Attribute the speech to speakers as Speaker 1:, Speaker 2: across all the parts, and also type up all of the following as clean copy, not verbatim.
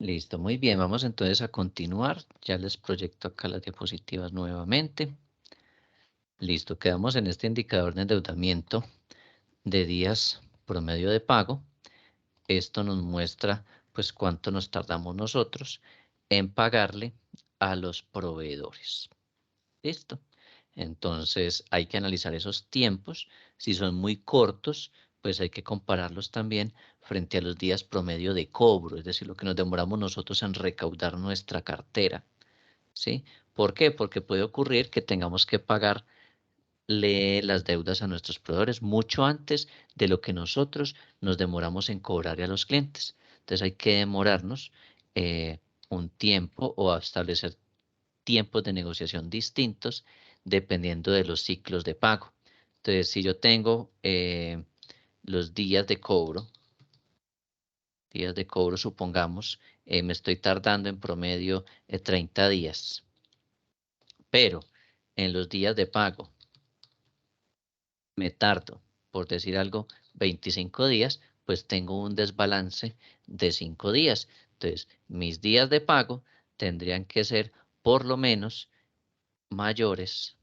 Speaker 1: Listo, muy bien. Vamos entonces a continuar. Ya les proyecto acá las diapositivas nuevamente. Listo, quedamos en este indicador de endeudamiento de días promedio de pago. Esto nos muestra pues cuánto nos tardamos nosotros en pagarle a los proveedores. Listo. Entonces hay que analizar esos tiempos. Si son muy cortos, pues hay que compararlos también frente a los días promedio de cobro, es decir, lo que nos demoramos nosotros en recaudar nuestra cartera, ¿sí? ¿Por qué? Porque puede ocurrir que tengamos que pagarle las deudas a nuestros proveedores mucho antes de lo que nosotros nos demoramos en cobrarle a los clientes. Entonces hay que demorarnos un tiempo o establecer tiempos de negociación distintos dependiendo de los ciclos de pago. Entonces, si yo tengo los días de cobro, supongamos, me estoy tardando en promedio 30 días, pero en los días de pago me tardo, por decir algo, 25 días, pues tengo un desbalance de 5 días. Entonces, mis días de pago tendrían que ser por lo menos mayores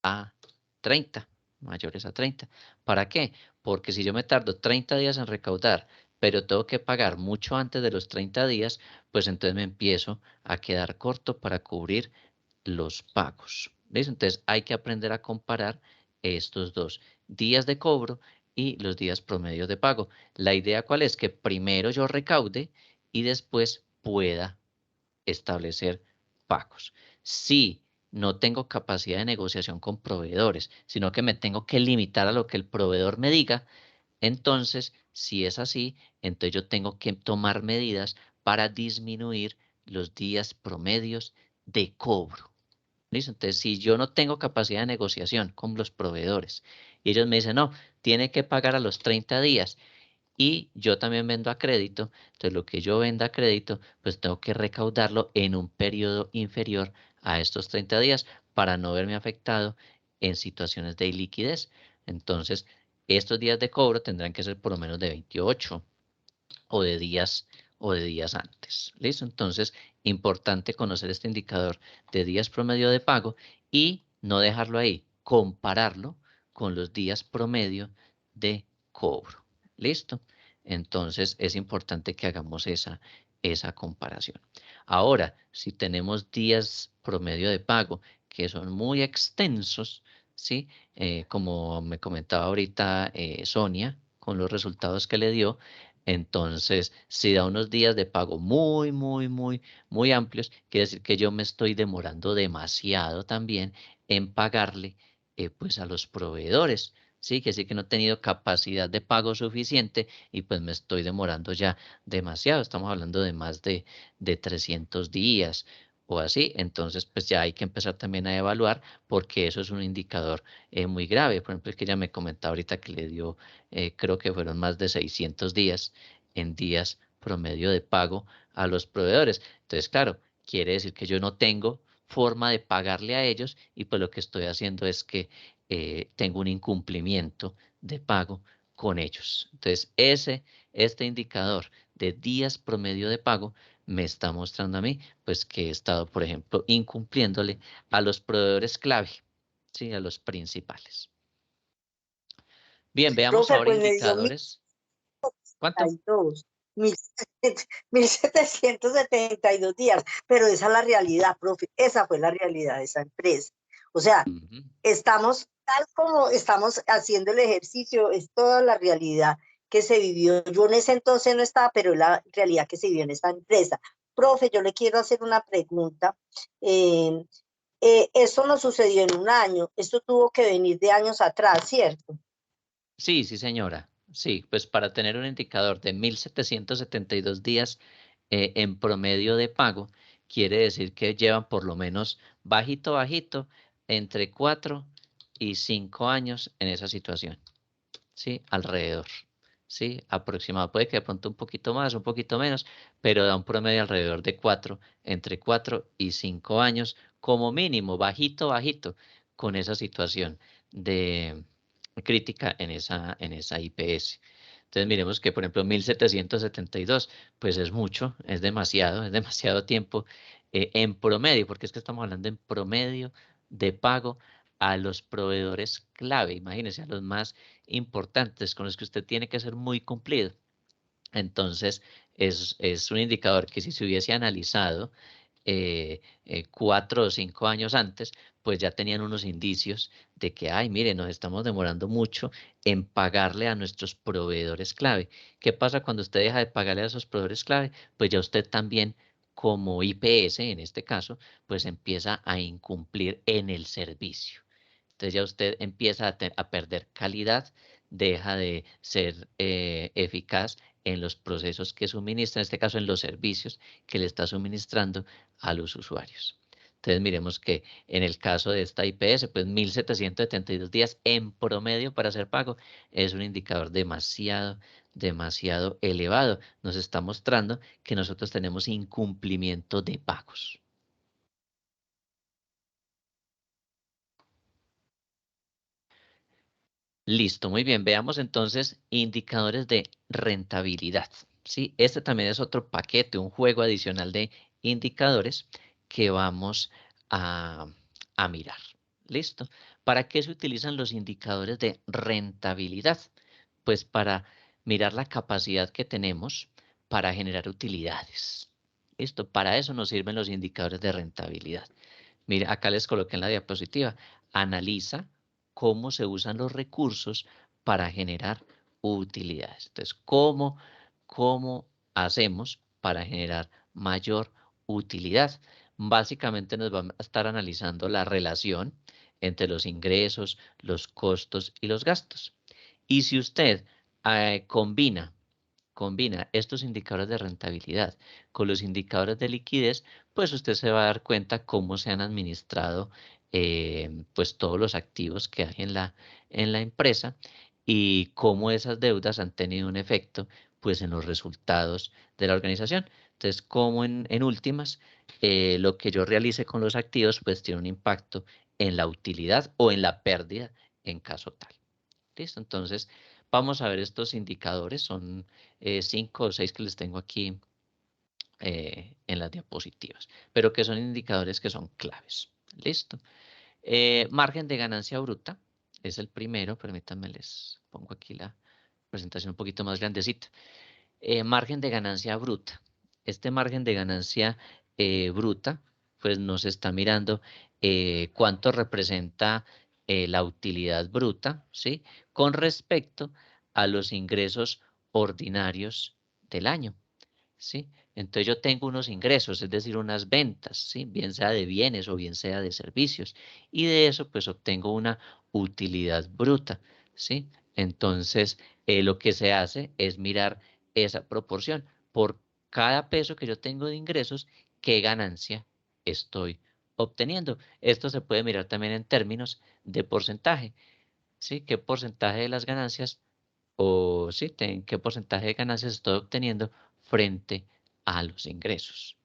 Speaker 1: a 30, mayores a 30. ¿Para qué? Porque si yo me tardo 30 días en recaudar, pero tengo que pagar mucho antes de los 30 días, pues entonces me empiezo a quedar corto para cubrir los pagos. ¿Listo? Entonces hay que aprender a comparar estos dos, días de cobro y los días promedios de pago. La idea cuál es que primero yo recaude y después pueda establecer pagos. Si no tengo capacidad de negociación con proveedores, sino que me tengo que limitar a lo que el proveedor me diga, entonces, si es así, entonces yo tengo que tomar medidas para disminuir los días promedios de cobro. ¿Listo? Entonces, si yo no tengo capacidad de negociación con los proveedores y ellos me dicen, no, tiene que pagar a los 30 días y yo también vendo a crédito, entonces lo que yo venda a crédito, pues tengo que recaudarlo en un periodo inferior a estos 30 días para no verme afectado en situaciones de iliquidez. Entonces, estos días de cobro tendrán que ser por lo menos de 28 o de días antes. ¿Listo? Entonces, importante conocer este indicador de días promedio de pago y no dejarlo ahí, compararlo con los días promedio de cobro. ¿Listo? Entonces, es importante que hagamos esa comparación. Ahora, si tenemos días promedio de pago que son muy extensos, ¿sí? Como me comentaba ahorita Sonia, con los resultados que le dio, entonces, si da unos días de pago muy amplios, quiere decir que yo me estoy demorando demasiado también en pagarle pues a los proveedores. Sí, que sí que no he tenido capacidad de pago suficiente y pues me estoy demorando ya demasiado. Estamos hablando de más de 300 días o así. Entonces, pues ya hay que empezar también a evaluar porque eso es un indicador muy grave. Por ejemplo, es que ella me comentaba ahorita que le dio creo que fueron más de 600 días en días promedio de pago a los proveedores. Entonces, claro, quiere decir que yo no tengo forma de pagarle a ellos y pues lo que estoy haciendo es que tengo un incumplimiento de pago con ellos. Entonces, este indicador de días promedio de pago me está mostrando a mí, pues que he estado, por ejemplo, incumpliéndole a los proveedores clave, sí, a los principales. Bien, veamos
Speaker 2: Profe,
Speaker 1: ahora
Speaker 2: pues me dio
Speaker 1: indicadores. ¿Cuánto?
Speaker 2: 1.772, 1.772 días, pero esa es la realidad, profe, esa fue la realidad de esa empresa. O sea,
Speaker 1: Ujú.
Speaker 2: estamos, tal como estamos haciendo el ejercicio, es toda la realidad que se vivió. Yo en ese entonces no estaba, pero es la realidad que se vivió en esta empresa. Profe, yo le quiero hacer una pregunta. Eh, Esto no sucedió en un año, esto tuvo que venir de años atrás, ¿cierto?
Speaker 1: Sí, sí, señora. Sí, pues para tener un indicador de 1.772 días en promedio de pago, quiere decir que llevan por lo menos bajito, entre 4 y 5 años en esa situación. Sí, alrededor. Sí, aproximado. Puede que de pronto un poquito más, un poquito menos, pero da un promedio alrededor de 4, entre 4 y 5 años, como mínimo, bajito, con esa situación de crítica en esa IPS. Entonces miremos que, por ejemplo, 1772, pues es mucho, es demasiado tiempo en promedio, porque es que estamos hablando en promedio de pago a los proveedores clave, imagínense, a los más importantes, con los que usted tiene que ser muy cumplido. Entonces, es un indicador que si se hubiese analizado 4 o 5 años antes, pues ya tenían unos indicios de que, ay, mire, nos estamos demorando mucho en pagarle a nuestros proveedores clave. ¿Qué pasa cuando usted deja de pagarle a esos proveedores clave? Pues ya usted también, como IPS en este caso, pues empieza a incumplir en el servicio. Entonces ya usted empieza a perder calidad, deja de ser eficaz en los procesos que suministra, en este caso en los servicios que le está suministrando a los usuarios. Entonces miremos que en el caso de esta IPS, pues 1772 días en promedio para hacer pago es un indicador demasiado elevado. Nos está mostrando que nosotros tenemos incumplimiento de pagos. Listo, muy bien. Veamos entonces indicadores de rentabilidad. ¿Sí? Este también es otro paquete, un juego adicional de indicadores que vamos a, a mirar. Listo. ¿Para qué se utilizan los indicadores de rentabilidad? Pues para mirar la capacidad que tenemos para generar utilidades. Listo. Para eso nos sirven los indicadores de rentabilidad. Mire, acá les coloqué en la diapositiva. Analiza cómo se usan los recursos para generar utilidades. Entonces, ¿cómo hacemos para generar mayor utilidad? Básicamente nos va a estar analizando la relación entre los ingresos, los costos y los gastos. Y si usted combina estos indicadores de rentabilidad con los indicadores de liquidez, pues usted se va a dar cuenta cómo se han administrado pues todos los activos que hay en la empresa y cómo esas deudas han tenido un efecto pues en los resultados de la organización. Entonces, como en últimas, lo que yo realice con los activos pues tiene un impacto en la utilidad o en la pérdida en caso tal. ¿Listo? Entonces, vamos a ver estos indicadores. Son 5 o 6 que les tengo aquí en las diapositivas, pero que son indicadores que son claves. ¿Listo? Margen de ganancia bruta es el primero. Permítanme, les pongo aquí la presentación un poquito más grandecita. Margen de ganancia bruta. Este margen de ganancia bruta, pues nos está mirando cuánto representa la utilidad bruta, ¿sí? Con respecto a los ingresos ordinarios del año, ¿sí? Entonces yo tengo unos ingresos, es decir, unas ventas, ¿sí? Bien sea de bienes o bien sea de servicios. Y de eso, pues obtengo una utilidad bruta, ¿sí? Entonces, lo que se hace es mirar esa proporción. Por cada peso que yo tengo de ingresos, ¿qué ganancia estoy obteniendo? Esto se puede mirar también en términos de porcentaje, ¿sí? ¿Qué porcentaje de las ganancias o sí, qué porcentaje de ganancias estoy obteniendo frente a los ingresos?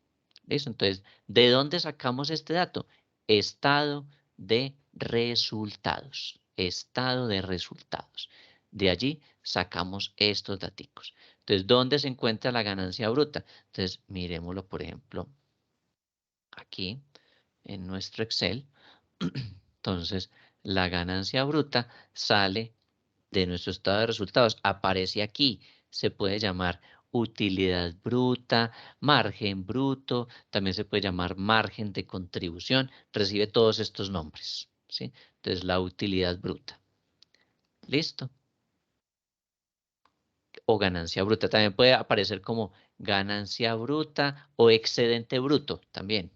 Speaker 1: ¿Listo? Entonces, ¿de dónde sacamos este dato? Estado de resultados. Estado de resultados. De allí sacamos estos daticos. Entonces, ¿dónde se encuentra la ganancia bruta? Entonces, miremoslo, por ejemplo, aquí en nuestro Excel. Entonces, la ganancia bruta sale de nuestro estado de resultados. Aparece aquí. Se puede llamar utilidad bruta, margen bruto, también se puede llamar margen de contribución. Recibe todos estos nombres, ¿sí? Entonces, la utilidad bruta. ¿Listo? O ganancia bruta. También puede aparecer como ganancia bruta o excedente bruto. También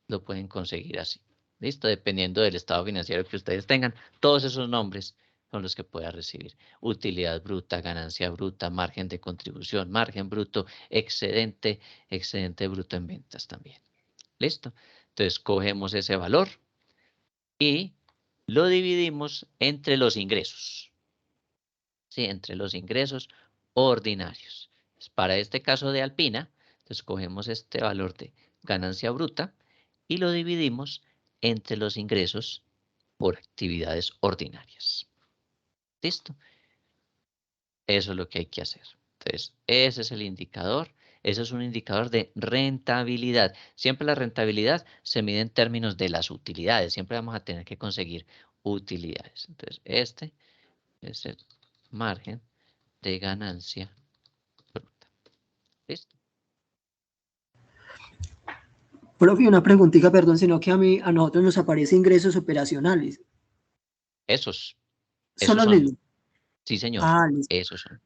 Speaker 1: lo pueden conseguir así. ¿Listo? Dependiendo del estado financiero que ustedes tengan. Todos esos nombres son los que pueda recibir. Utilidad bruta, ganancia bruta, margen de contribución, margen bruto, excedente, excedente bruto en ventas también. ¿Listo? Entonces cogemos ese valor y lo dividimos entre los ingresos. ¿Sí? Entre los ingresos ordinarios. Entonces, para este caso de Alpina, entonces cogemos este valor de ganancia bruta y lo dividimos entre los ingresos por actividades ordinarias. ¿Listo? Eso es lo que hay que hacer. Entonces, ese es el indicador. Ese es un indicador de rentabilidad. Siempre la rentabilidad se mide en términos de las utilidades. Siempre vamos a tener que conseguir utilidades. Entonces, este es el margen de ganancia bruta. ¿Listo?
Speaker 3: Profe, una preguntita, perdón, sino que a nosotros nos aparece ingresos operacionales.
Speaker 1: Esos
Speaker 3: ¿Son los
Speaker 1: son.
Speaker 3: mismos?
Speaker 1: Sí, señor.
Speaker 3: Ah, listo.
Speaker 1: Esos son.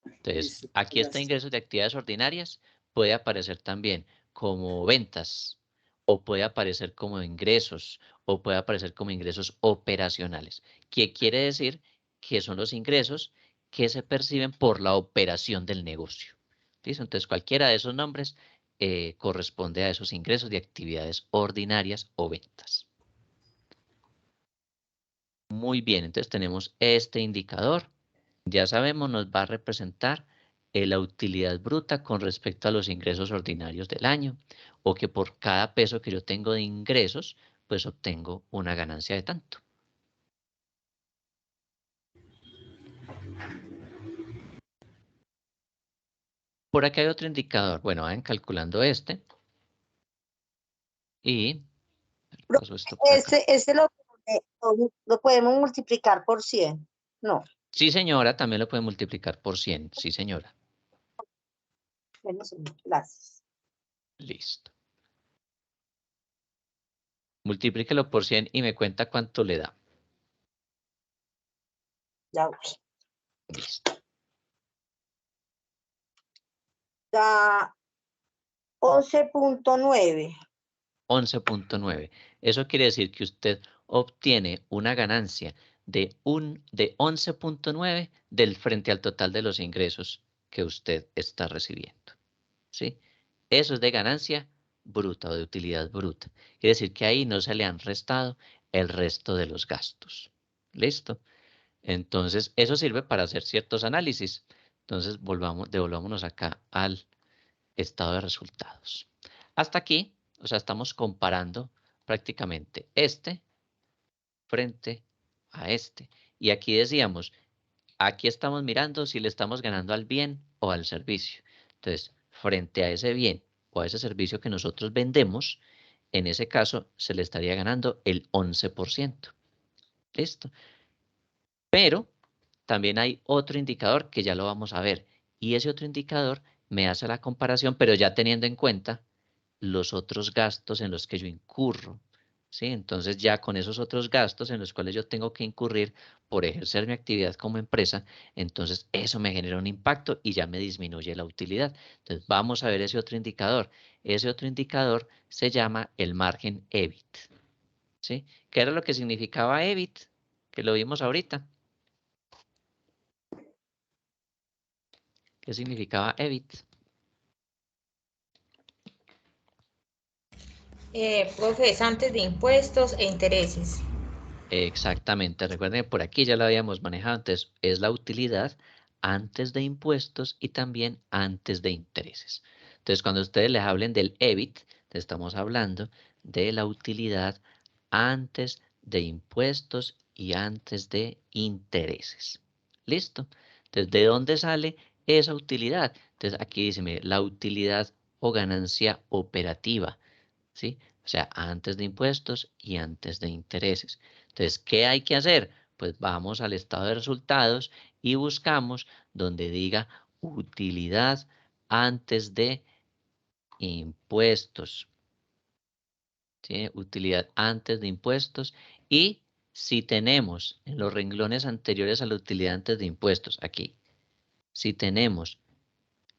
Speaker 1: Entonces,
Speaker 3: Listo,
Speaker 1: aquí está
Speaker 3: gracias.
Speaker 1: ingresos de actividades ordinarias. Puede aparecer también como ventas, o puede aparecer como ingresos, o puede aparecer como ingresos operacionales. ¿Qué quiere decir? Que son los ingresos que se perciben por la operación del negocio. ¿Listo? Entonces, cualquiera de esos nombres corresponde a esos ingresos de actividades ordinarias o ventas. Muy bien, entonces tenemos este indicador. Ya sabemos, nos va a representar la utilidad bruta con respecto a los ingresos ordinarios del año, o que por cada peso que yo tengo de ingresos, pues obtengo una ganancia de tanto. Por acá hay otro indicador. Bueno, vayan calculando este. Y paso esto por acá.
Speaker 2: Este lo podemos multiplicar por 100. No,
Speaker 1: Sí, señora, también lo puede multiplicar por 100. Sí, señora.
Speaker 2: bueno, señor, gracias.
Speaker 1: Listo. Multiplíquelo por 100 y me cuenta cuánto le da.
Speaker 2: Ya voy.
Speaker 1: Listo.
Speaker 2: Da 11.9.
Speaker 1: 11.9. Eso quiere decir que usted obtiene una ganancia de 11.9 del frente al total de los ingresos que usted está recibiendo. ¿Sí? Eso es de ganancia bruta o de utilidad bruta. Quiere decir que ahí no se le han restado el resto de los gastos. ¿Listo? Entonces, eso sirve para hacer ciertos análisis. Entonces, devolvámonos acá al estado de resultados. Hasta aquí, o sea, estamos comparando prácticamente este frente a este. Y aquí decíamos, aquí estamos mirando si le estamos ganando al bien o al servicio. Entonces, frente a ese bien o a ese servicio que nosotros vendemos, en ese caso se le estaría ganando el 11%. ¿Listo? Pero también hay otro indicador que ya lo vamos a ver. Y ese otro indicador me hace la comparación, pero ya teniendo en cuenta los otros gastos en los que yo incurro. ¿Sí? Entonces ya con esos otros gastos en los cuales yo tengo que incurrir por ejercer mi actividad como empresa, entonces eso me genera un impacto y ya me disminuye la utilidad. Entonces vamos a ver ese otro indicador. Ese otro indicador se llama el margen EBIT. ¿Sí? ¿Qué era lo que significaba EBIT? Que lo vimos ahorita. ¿Qué significaba EBIT?
Speaker 4: Profe, es antes de impuestos e intereses.
Speaker 1: Exactamente. Recuerden que por aquí ya lo habíamos manejado. Entonces, es la utilidad antes de impuestos y también antes de intereses. Entonces, cuando ustedes les hablen del EBIT, estamos hablando de la utilidad antes de impuestos y antes de intereses. ¿Listo? Entonces, ¿de dónde sale esa utilidad? Entonces, aquí dice, mire, la utilidad o ganancia operativa. ¿Sí? O sea, antes de impuestos y antes de intereses. Entonces, ¿qué hay que hacer? Pues vamos al estado de resultados y buscamos donde diga utilidad antes de impuestos. ¿Sí? Utilidad antes de impuestos. Y si tenemos en los renglones anteriores a la utilidad antes de impuestos, aquí, si tenemos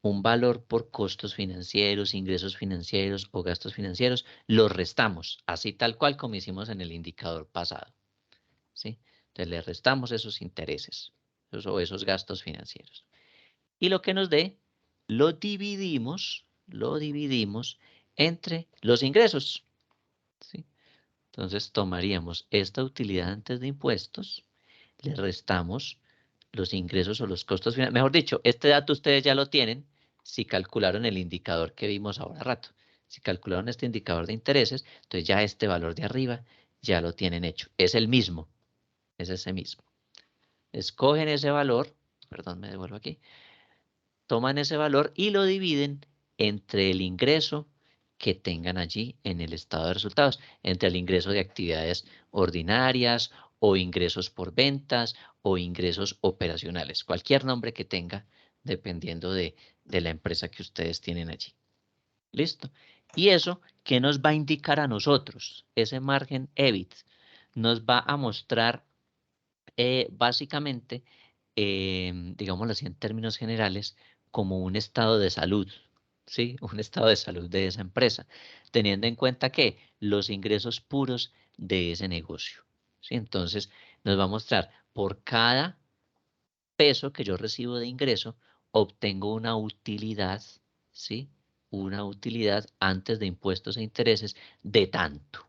Speaker 1: un valor por costos financieros, ingresos financieros o gastos financieros, los restamos, así tal cual como hicimos en el indicador pasado. ¿Sí? Entonces le restamos esos intereses o esos gastos financieros. Y lo que nos dé, lo dividimos entre los ingresos. ¿Sí? Entonces tomaríamos esta utilidad antes de impuestos, le restamos los ingresos o los costos finales. Mejor dicho, este dato ustedes ya lo tienen si calcularon el indicador que vimos ahora rato. Si calcularon este indicador de intereses, entonces ya este valor de arriba ya lo tienen hecho. Es el mismo, es ese mismo. Escogen ese valor perdón, me devuelvo aquí. Toman ese valor y lo dividen entre el ingreso que tengan allí en el estado de resultados, entre el ingreso de actividades ordinarias o ingresos por ventas o ingresos operacionales, cualquier nombre que tenga, dependiendo de la empresa que ustedes tienen allí. ¿Listo? Y eso, ¿qué nos va a indicar a nosotros? Ese margen EBIT nos va a mostrar básicamente, digámoslo así en términos generales, como un estado de salud, ¿sí? Un estado de salud de esa empresa, teniendo en cuenta que los ingresos puros de ese negocio, ¿sí? Entonces, nos va a mostrar por cada peso que yo recibo de ingreso, obtengo una utilidad, ¿sí? Una utilidad antes de impuestos e intereses de tanto,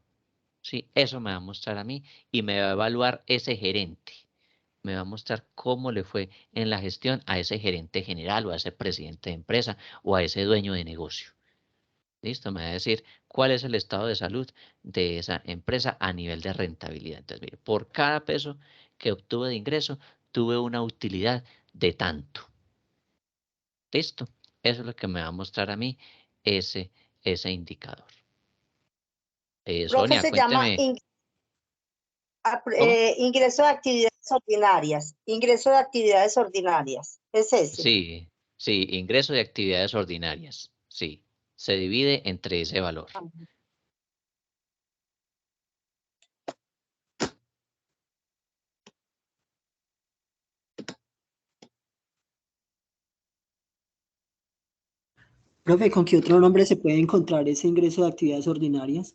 Speaker 1: ¿sí? Eso me va a mostrar a mí y me va a evaluar ese gerente. Me va a mostrar cómo le fue en la gestión a ese gerente general o a ese presidente de empresa o a ese dueño de negocio. ¿Listo? Me va a decir cuál es el estado de salud de esa empresa a nivel de rentabilidad. Entonces, mire, por cada peso que obtuve de ingreso, tuve una utilidad de tanto. ¿Listo? Eso es lo que me va a mostrar a mí ese indicador.
Speaker 2: Profe,
Speaker 1: Sonia,
Speaker 2: se llama
Speaker 1: cuénteme. ¿Cómo?
Speaker 2: ingreso de actividades ordinarias. Ingreso de actividades ordinarias. ¿Es ese?
Speaker 1: Sí, sí, ingreso de actividades ordinarias. Sí, se divide entre ese valor.
Speaker 3: Profe, ¿con qué otro nombre se puede encontrar ese ingreso de actividades ordinarias?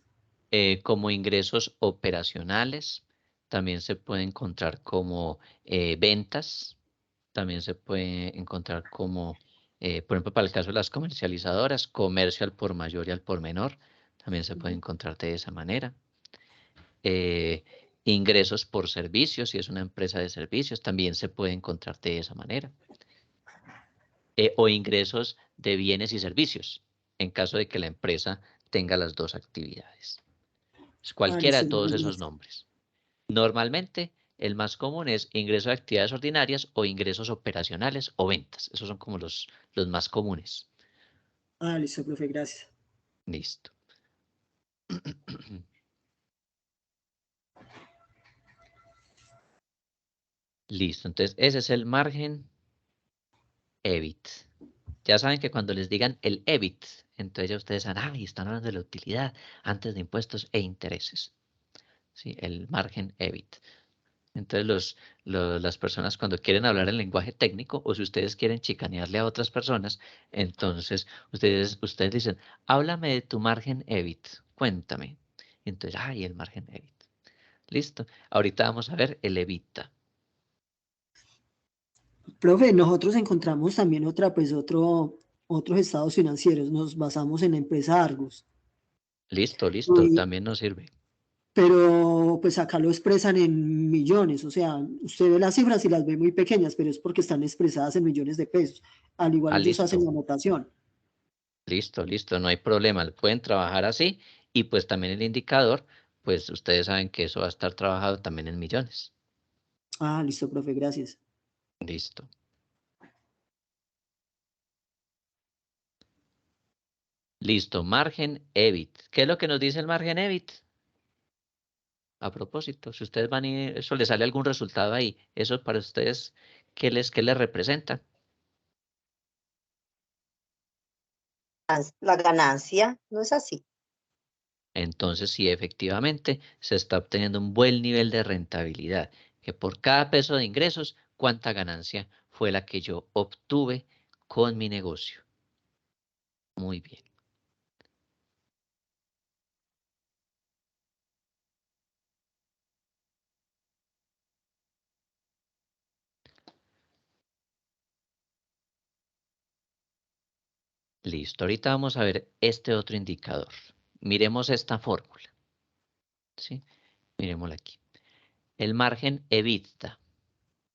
Speaker 1: Como ingresos operacionales, también se puede encontrar como ventas, también se puede encontrar como, por ejemplo, para el caso de las comercializadoras, comercio al por mayor y al por menor, también se puede encontrar de esa manera. Ingresos por servicios, si es una empresa de servicios, también se puede encontrar de esa manera. O ingresos de bienes y servicios, en caso de que la empresa tenga las dos actividades. Cualquiera de
Speaker 3: Listo,
Speaker 1: todos
Speaker 3: profe,
Speaker 1: esos
Speaker 3: gracias.
Speaker 1: nombres. Normalmente, el más común es ingreso de actividades ordinarias o ingresos operacionales o ventas. Esos son como los más comunes.
Speaker 3: Listo, profe, gracias.
Speaker 1: Listo. Listo. Entonces, ese es el margen EBIT. Ya saben que cuando les digan el EBIT, entonces ya ustedes saben, están hablando de la utilidad antes de impuestos e intereses. ¿Sí? El margen EBIT. Entonces las personas cuando quieren hablar en lenguaje técnico o si ustedes quieren chicanearle a otras personas, entonces ustedes dicen, háblame de tu margen EBIT, cuéntame. Entonces, el margen EBIT. Listo. Ahorita vamos a ver el EBITDA.
Speaker 3: Profe, nosotros encontramos también otros estados financieros. Nos basamos en la empresa Argos.
Speaker 1: Listo,
Speaker 3: Y-
Speaker 1: también nos sirve.
Speaker 3: pero pues acá lo expresan en millones. O sea, usted ve las cifras y las ve muy pequeñas, pero es porque están expresadas en millones de pesos. Al igual ellos hacen
Speaker 1: Listo,
Speaker 3: la anotación.
Speaker 1: listo, no hay problema. Pueden trabajar así y pues también el indicador, pues ustedes saben que eso va a estar trabajado también en millones.
Speaker 3: Listo, profe, gracias.
Speaker 1: Listo. Listo, margen EBIT. ¿Qué es lo que nos dice el margen EBIT? A propósito, si ustedes van y eso les sale algún resultado ahí, eso para ustedes, ¿qué les representa?
Speaker 2: La ganancia, ¿no es así?
Speaker 1: Entonces, sí, efectivamente, se está obteniendo un buen nivel de rentabilidad, que por cada peso de ingresos, ¿cuánta ganancia fue la que yo obtuve con mi negocio? Muy bien. Listo, ahorita vamos a ver este otro indicador. Miremos esta fórmula, ¿sí? Miremosla aquí. El margen EBITDA,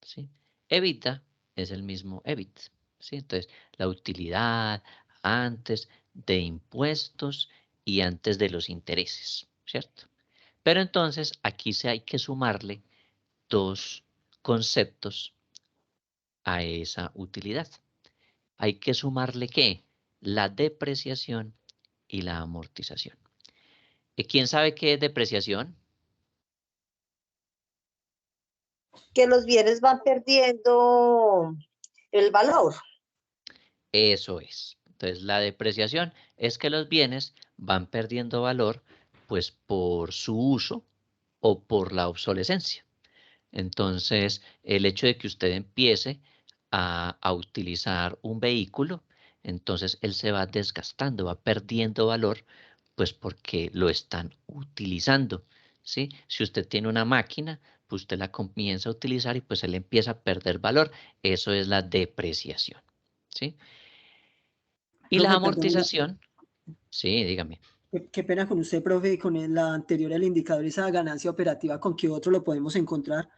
Speaker 1: ¿sí? EBITDA es el mismo EBIT, ¿sí? Entonces, la utilidad antes de impuestos y antes de los intereses, ¿cierto? Pero entonces aquí hay que sumarle dos conceptos a esa utilidad. Hay que sumarle ¿qué? La depreciación y la amortización. ¿Quién sabe qué es depreciación?
Speaker 2: Que los bienes van perdiendo el valor.
Speaker 1: Eso es. Entonces, la depreciación es que los bienes van perdiendo valor, pues por su uso o por la obsolescencia. Entonces, el hecho de que usted empiece a utilizar un vehículo, entonces él se va desgastando, va perdiendo valor, pues porque lo están utilizando, ¿sí? Si usted tiene una máquina, pues usted la comienza a utilizar y pues él empieza a perder valor. Eso es la depreciación, ¿sí? Y la
Speaker 3: Profe, perdón,
Speaker 1: amortización, sí, dígame.
Speaker 3: qué pena con usted, profe, con la anterior, el indicador, esa ganancia operativa, ¿con qué otro lo podemos encontrar?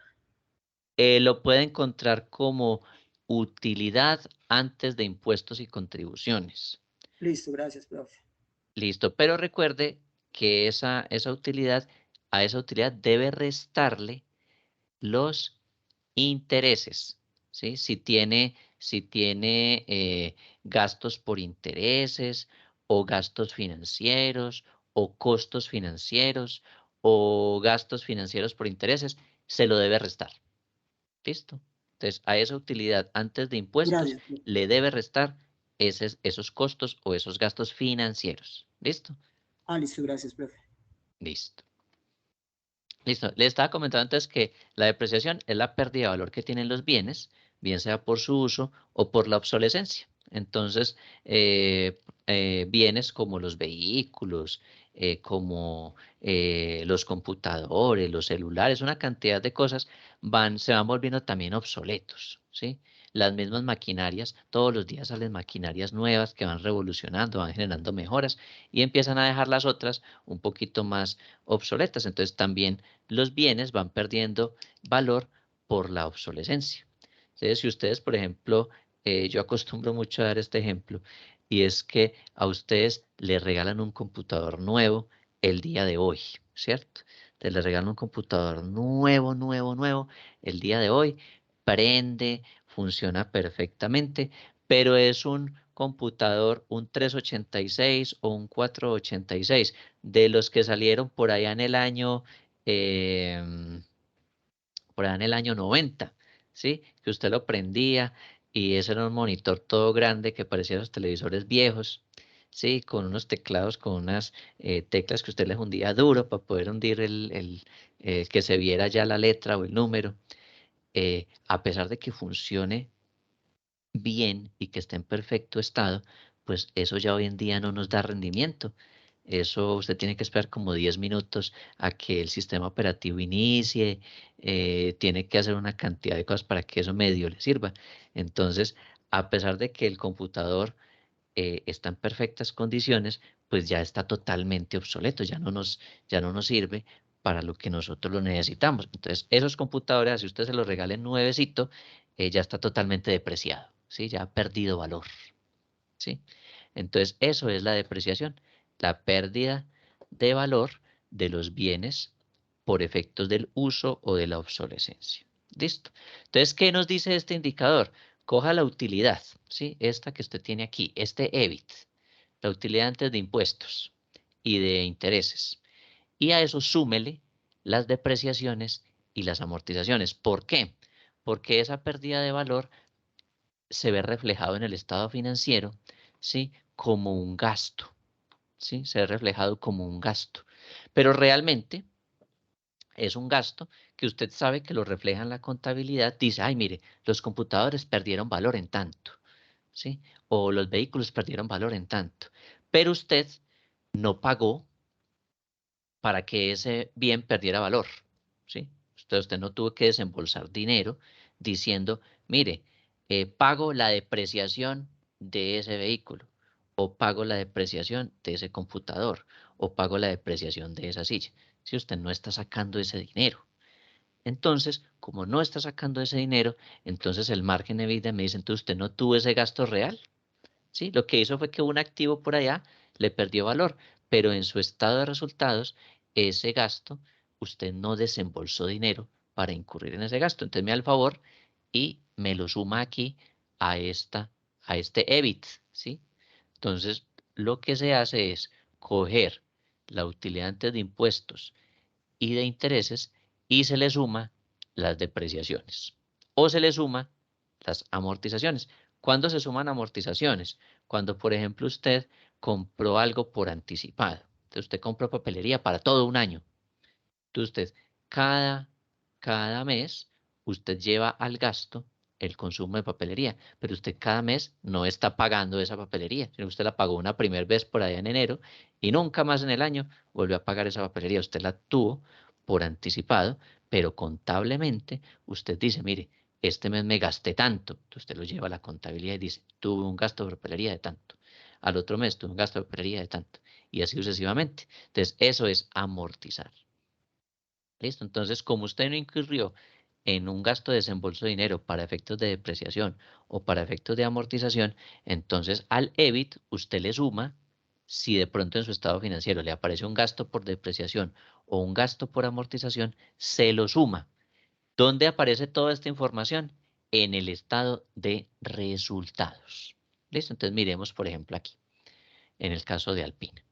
Speaker 1: Lo puede encontrar como utilidad antes de impuestos y contribuciones.
Speaker 3: Listo, gracias, profe.
Speaker 1: Listo, pero recuerde que esa utilidad, a esa utilidad debe restarle los intereses, ¿sí? Si tiene gastos por intereses o gastos financieros o costos financieros o gastos financieros por intereses, se lo debe restar. ¿Listo? Entonces, a esa utilidad antes de impuestos
Speaker 3: Gracias, profe.
Speaker 1: le debe restar esos costos o esos gastos financieros. ¿Listo?
Speaker 3: Listo, gracias, profe.
Speaker 1: Listo. Listo. Le estaba comentando entonces que la depreciación es la pérdida de valor que tienen los bienes, bien sea por su uso o por la obsolescencia. Entonces, bienes como los vehículos, como los computadores, los celulares, una cantidad de cosas se van volviendo también obsoletos, ¿sí? Las mismas maquinarias, todos los días salen maquinarias nuevas que van revolucionando, van generando mejoras y empiezan a dejar las otras un poquito más obsoletas. Entonces, también los bienes van perdiendo valor por la obsolescencia. Entonces, si ustedes, por ejemplo, yo acostumbro mucho a dar este ejemplo, y es que a ustedes les regalan un computador nuevo el día de hoy, ¿cierto? Entonces les regalan un computador nuevo, nuevo, nuevo el día de hoy, prende, funciona perfectamente, pero es un computador, un 386 o un 486, de los que salieron em, por allá en el año 90, ¿sí? Que usted lo prendía y ese era un monitor todo grande que parecía los televisores viejos, ¿sí? Con unos teclados, con unas teclas que usted le hundía duro para poder hundir que se viera ya la letra o el número. A pesar de que funcione bien y que esté en perfecto estado, pues eso ya hoy en día no nos da rendimiento. Eso usted tiene que esperar como 10 minutos a que el sistema operativo inicie, tiene que hacer una cantidad de cosas para que eso medio le sirva. Entonces, a pesar de que el computador está en perfectas condiciones, pues ya está totalmente obsoleto, ya no nos sirve para lo que nosotros lo necesitamos. Entonces, esos computadores, si usted se los regalen nuevecito, ya está totalmente depreciado, ¿sí? Ya ha perdido valor, ¿sí? Entonces, eso es la depreciación, la pérdida de valor de los bienes por efectos del uso o de la obsolescencia. ¿Listo? Entonces, ¿qué nos dice este indicador? Coja la utilidad, ¿sí? Esta que usted tiene aquí, este EBIT, la utilidad antes de impuestos y de intereses. Y a eso súmele las depreciaciones y las amortizaciones. ¿Por qué? Porque esa pérdida de valor se ve reflejado en el estado financiero, ¿sí? Como un gasto, ¿sí? Se ve reflejado como un gasto. Pero realmente es un gasto que usted sabe que lo refleja en la contabilidad. Dice, ay, mire, los computadores perdieron valor en tanto, ¿sí? O los vehículos perdieron valor en tanto. Pero usted no pagó para que ese bien perdiera valor, ¿sí? Usted no tuvo que desembolsar dinero diciendo, mire, pago la depreciación de ese vehículo, o pago la depreciación de ese computador, o pago la depreciación de esa silla. Si usted no está sacando ese dinero. Entonces, como no está sacando ese dinero, entonces el margen de vida me dice, entonces usted no tuvo ese gasto real, ¿sí? Lo que hizo fue que un activo por allá le perdió valor, pero en su estado de resultados, ese gasto, usted no desembolsó dinero para incurrir en ese gasto. Entonces me da el favor y me lo suma aquí a este EBIT, ¿sí? Entonces, lo que se hace es coger la utilidad antes de impuestos y de intereses y se le suma las depreciaciones o se le suma las amortizaciones. ¿Cuándo se suman amortizaciones? Cuando, por ejemplo, usted compró algo por anticipado. Entonces, usted compró papelería para todo un año. Entonces, usted cada mes, usted lleva al gasto el consumo de papelería, pero usted cada mes no está pagando esa papelería, sino que usted la pagó una primera vez por allá en enero y nunca más en el año volvió a pagar esa papelería. Usted la tuvo por anticipado, pero contablemente usted dice, mire, este mes me gasté tanto. Entonces usted lo lleva a la contabilidad y dice, tuve un gasto de papelería de tanto. Al otro mes tuve un gasto de papelería de tanto. Y así sucesivamente. Entonces eso es amortizar. ¿Listo? Entonces, como usted no incurrió en un gasto de desembolso de dinero para efectos de depreciación o para efectos de amortización, entonces al EBIT usted le suma, si de pronto en su estado financiero le aparece un gasto por depreciación o un gasto por amortización, se lo suma. ¿Dónde aparece toda esta información? En el estado de resultados. ¿Listo? Entonces miremos, por ejemplo, aquí, en el caso de Alpina.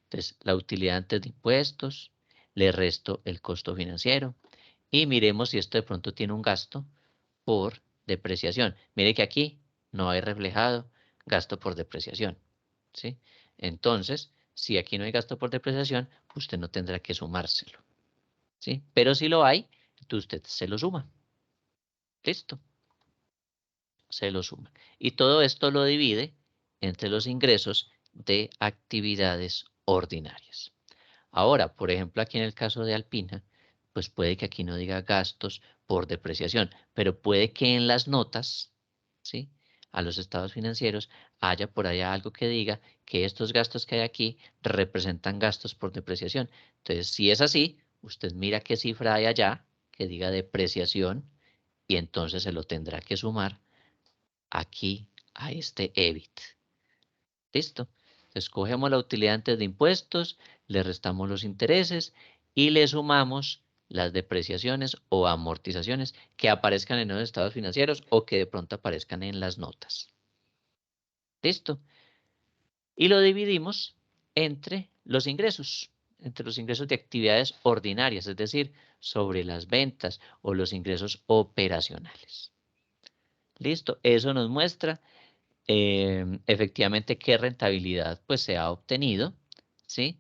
Speaker 1: Entonces, la utilidad antes de impuestos, le resto el costo financiero y miremos si esto de pronto tiene un gasto por depreciación. Mire que aquí no hay reflejado gasto por depreciación, ¿sí? Entonces, si aquí no hay gasto por depreciación, usted no tendrá que sumárselo, ¿sí? Pero si lo hay, entonces usted se lo suma. ¿Listo? Se lo suma. Y todo esto lo divide entre los ingresos de actividades ordinarias. Ahora, por ejemplo, aquí en el caso de Alpina, pues puede que aquí no diga gastos por depreciación, pero puede que en las notas, ¿sí?, a los estados financieros haya por allá algo que diga que estos gastos que hay aquí representan gastos por depreciación. Entonces, si es así, usted mira qué cifra hay allá que diga depreciación y entonces se lo tendrá que sumar aquí a este EBIT. ¿Listo? Entonces cogemos la utilidad antes de impuestos, le restamos los intereses y le sumamos las depreciaciones o amortizaciones que aparezcan en los estados financieros o que de pronto aparezcan en las notas. ¿Listo? Y lo dividimos entre los ingresos de actividades ordinarias, es decir, sobre las ventas o los ingresos operacionales. ¿Listo? Eso nos muestra efectivamente qué rentabilidad pues se ha obtenido, ¿sí?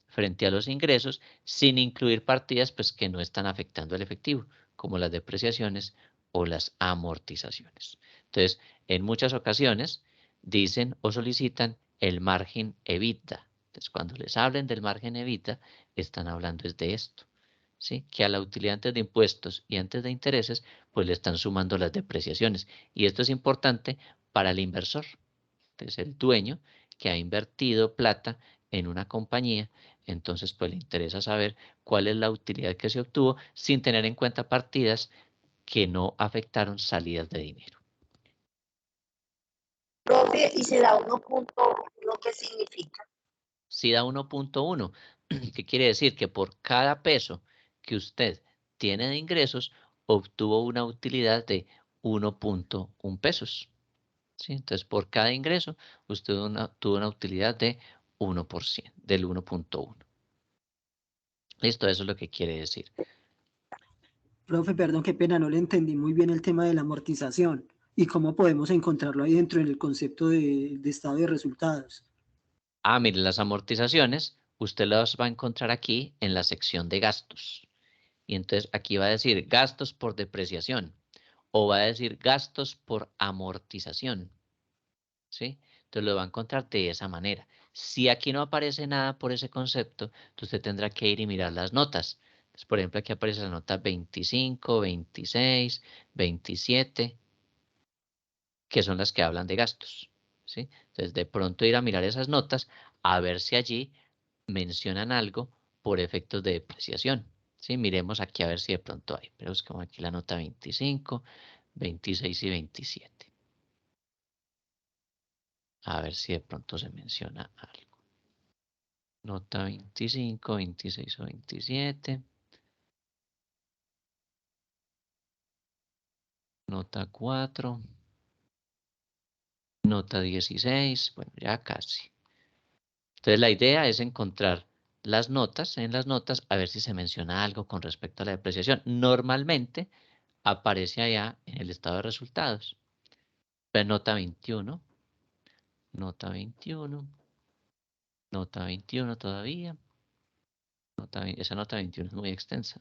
Speaker 1: Frente a los ingresos, sin incluir partidas pues que no están afectando el efectivo, como las depreciaciones o las amortizaciones. Entonces, en muchas ocasiones dicen o solicitan el margen EBITDA. Entonces, cuando les hablen del margen EBITDA, están hablando es de esto, ¿sí? Que a la utilidad antes de impuestos y antes de intereses, pues le están sumando las depreciaciones. Y esto es importante para el inversor, es el dueño que ha invertido plata en una compañía, entonces pues le interesa saber cuál es la utilidad que se obtuvo sin tener en cuenta partidas que no afectaron salidas de dinero.
Speaker 2: Profe, y se da 1.1, ¿qué significa?
Speaker 1: Si da 1.1, ¿qué quiere decir? Que por cada peso que usted tiene de ingresos, obtuvo una utilidad de 1.1 pesos. ¿Sí? Entonces, por cada ingreso, usted tuvo una utilidad de 1%, del 1.1. Listo, eso es lo que quiere decir.
Speaker 3: Profe, perdón, qué pena, no le entendí muy bien el tema de la amortización y cómo podemos encontrarlo ahí dentro del concepto de estado de resultados.
Speaker 1: Mire, las amortizaciones, usted las va a encontrar aquí en la sección de gastos. Y entonces aquí va a decir gastos por depreciación o va a decir gastos por amortización. ¿Sí? Entonces lo va a encontrar de esa manera. Si aquí no aparece nada por ese concepto, usted tendrá que ir y mirar las notas. Entonces, por ejemplo, aquí aparece la nota 25, 26, 27, que son las que hablan de gastos. ¿Sí? Entonces, de pronto ir a mirar esas notas a ver si allí mencionan algo por efectos de depreciación. ¿Sí? Miremos aquí a ver si de pronto hay. Pero buscamos aquí la nota 25, 26 y 27. A ver si de pronto se menciona algo. Nota 25, 26 o 27. nota 4, nota 16, bueno, ya casi. Entonces la idea es encontrar las notas, en las notas, a ver si se menciona algo con respecto a la depreciación. Normalmente aparece allá en el estado de resultados. Pues nota 21, nota 21, nota 21 todavía. Esa nota 21 es muy extensa.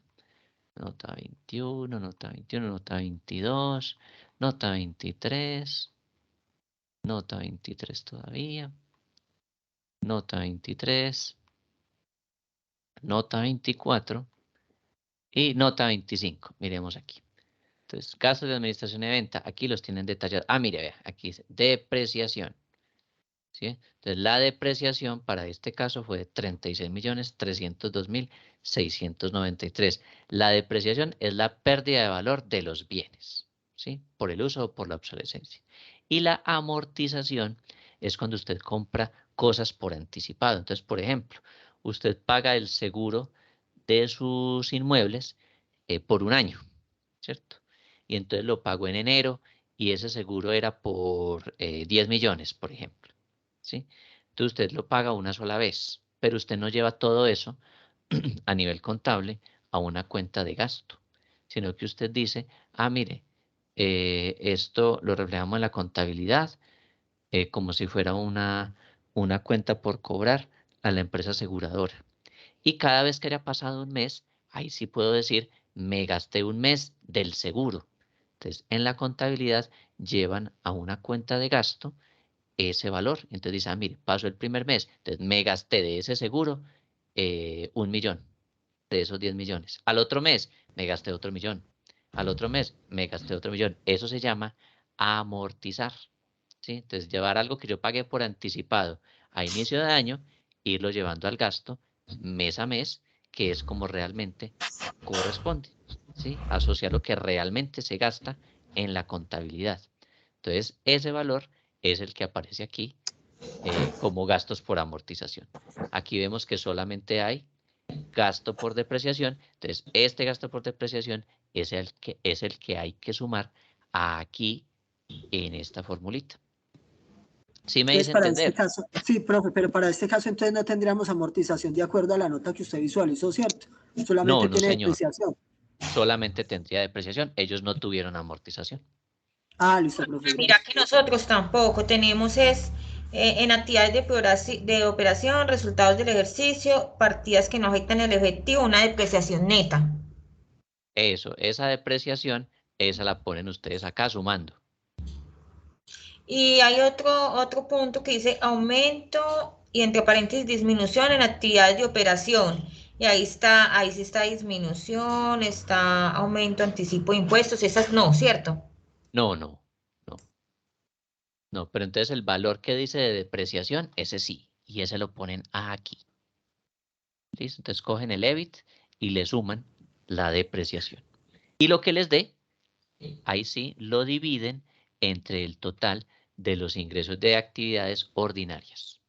Speaker 1: Nota 21, nota 21, nota 22, nota 23, nota 23 todavía, nota 23, nota 24 y nota 25. Miremos aquí. Entonces, gastos de administración de venta, aquí los tienen detallados. Ah, mire, vea, aquí dice depreciación. ¿Sí? Entonces, la depreciación para este caso fue de 36.302.693. La depreciación es la pérdida de valor de los bienes, ¿sí? Por el uso o por la obsolescencia. Y la amortización es cuando usted compra cosas por anticipado. Entonces, por ejemplo, usted paga el seguro de sus inmuebles por un año, ¿cierto? Y entonces lo pagó en enero y ese seguro era por 10 millones, por ejemplo, ¿sí? Entonces usted lo paga una sola vez, pero usted no lleva todo eso a nivel contable a una cuenta de gasto, sino que usted dice, ah, mire, esto lo reflejamos en la contabilidad como si fuera una cuenta por cobrar a la empresa aseguradora. Y cada vez que haya pasado un mes, ahí sí puedo decir, me gasté un mes del seguro. Entonces, en la contabilidad llevan a una cuenta de gasto ese valor. Entonces dice, ah, mire, pasó el primer mes, entonces me gasté de ese seguro 1.000.000 de esos 10 millones. Al otro mes me gasté otro millón. Al otro mes me gasté otro millón. Eso se llama amortizar, ¿sí? Entonces llevar algo que yo pagué por anticipado a inicio de año, irlo llevando al gasto mes a mes, que es como realmente corresponde, ¿sí? Asociar lo que realmente se gasta en la contabilidad. Entonces, ese valor es el que aparece aquí como gastos por amortización. Aquí vemos que solamente hay gasto por depreciación. Entonces, este gasto por depreciación es el que hay que sumar aquí en esta formulita. ¿Sí me
Speaker 3: Entonces,
Speaker 1: hice
Speaker 3: para este
Speaker 1: entender?
Speaker 3: caso, sí, profe, pero para este caso entonces no tendríamos amortización de acuerdo a la nota que usted visualizó, ¿cierto?
Speaker 1: No,
Speaker 3: Solamente
Speaker 1: no,
Speaker 3: tiene
Speaker 1: señor.
Speaker 3: depreciación.
Speaker 1: Solamente tendría depreciación. Ellos no tuvieron amortización.
Speaker 3: Ah, listo, profe,
Speaker 4: Mira
Speaker 3: gracias.
Speaker 4: que nosotros tampoco tenemos en actividades de operación, resultados del ejercicio, partidas que no afectan el efectivo, una depreciación neta.
Speaker 1: Eso, esa depreciación, esa la ponen ustedes acá sumando.
Speaker 4: Y hay otro punto que dice aumento y entre paréntesis disminución en actividades de operación. Y ahí sí está disminución, está aumento, anticipo de impuestos, esas no, ¿cierto?
Speaker 1: No, no, no, no. Pero entonces el valor que dice de depreciación, ese sí. Y ese lo ponen aquí. ¿Listo? Entonces cogen el EBIT y le suman la depreciación. Y lo que les dé, ahí sí lo dividen entre el total de los ingresos de actividades ordinarias.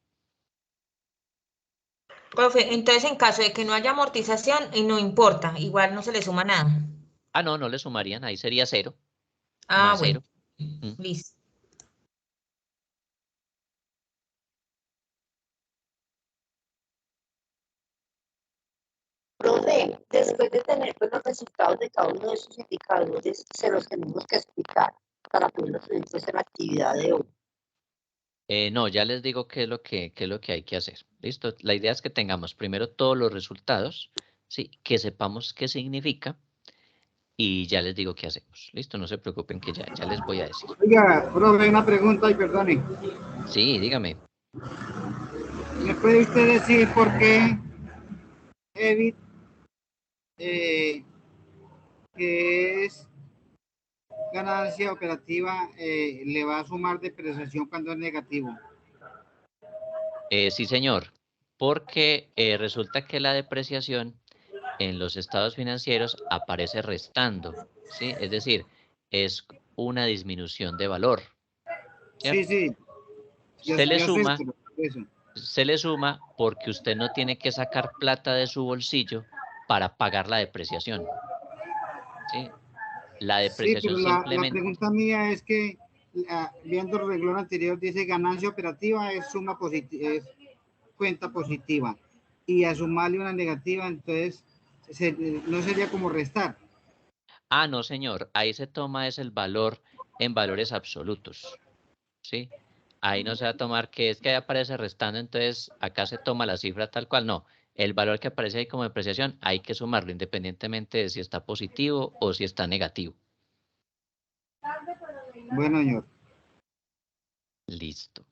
Speaker 4: Profe, entonces en caso de que no haya amortización, no importa, igual no se le suma nada.
Speaker 1: Ah, no, no le sumarían, ahí sería 0,
Speaker 4: Ah,
Speaker 1: más
Speaker 4: bueno,
Speaker 1: 0. ¿Mm?
Speaker 4: listo.
Speaker 2: Profe, después de tener pues, los resultados de cada uno de esos indicadores, se los tenemos que explicar para poderlos subir pues, en la actividad de hoy.
Speaker 1: No, ya les digo qué es lo que hay que hacer. ¿Listo? La idea es que tengamos primero todos los resultados, ¿sí? Que sepamos qué significa y ya les digo qué hacemos. ¿Listo? No se preocupen que ya les voy a decir.
Speaker 5: Oiga, profe, una pregunta y perdone.
Speaker 1: Sí, dígame.
Speaker 5: ¿Me puede usted decir por qué EBIT, que es ganancia operativa, le va a sumar depreciación cuando es negativo?
Speaker 1: Sí, señor. Porque resulta que la depreciación en los estados financieros aparece restando, ¿sí? Es decir, es una disminución de valor,
Speaker 5: Sí,
Speaker 1: ¿cierto?
Speaker 5: sí,
Speaker 1: Se le
Speaker 5: yo sé
Speaker 1: suma,
Speaker 5: eso.
Speaker 1: se le suma porque usted no tiene que sacar plata de su bolsillo para pagar la depreciación, ¿sí? La
Speaker 5: Sí,
Speaker 1: depreciación
Speaker 5: pero la
Speaker 1: simplemente...
Speaker 5: pregunta mía es que, viendo el renglón anterior, dice ganancia operativa es suma positiva, es cuenta positiva. Y a sumarle una negativa, entonces, no sería como restar.
Speaker 1: Ah, no, señor. Ahí se toma es el valor en valores absolutos. ¿Sí? Ahí no se va a tomar que es que ahí aparece restando, entonces acá se toma la cifra tal cual. No. El valor que aparece ahí como depreciación hay que sumarlo independientemente de si está positivo o si está negativo.
Speaker 5: Bueno, señor.
Speaker 1: Listo.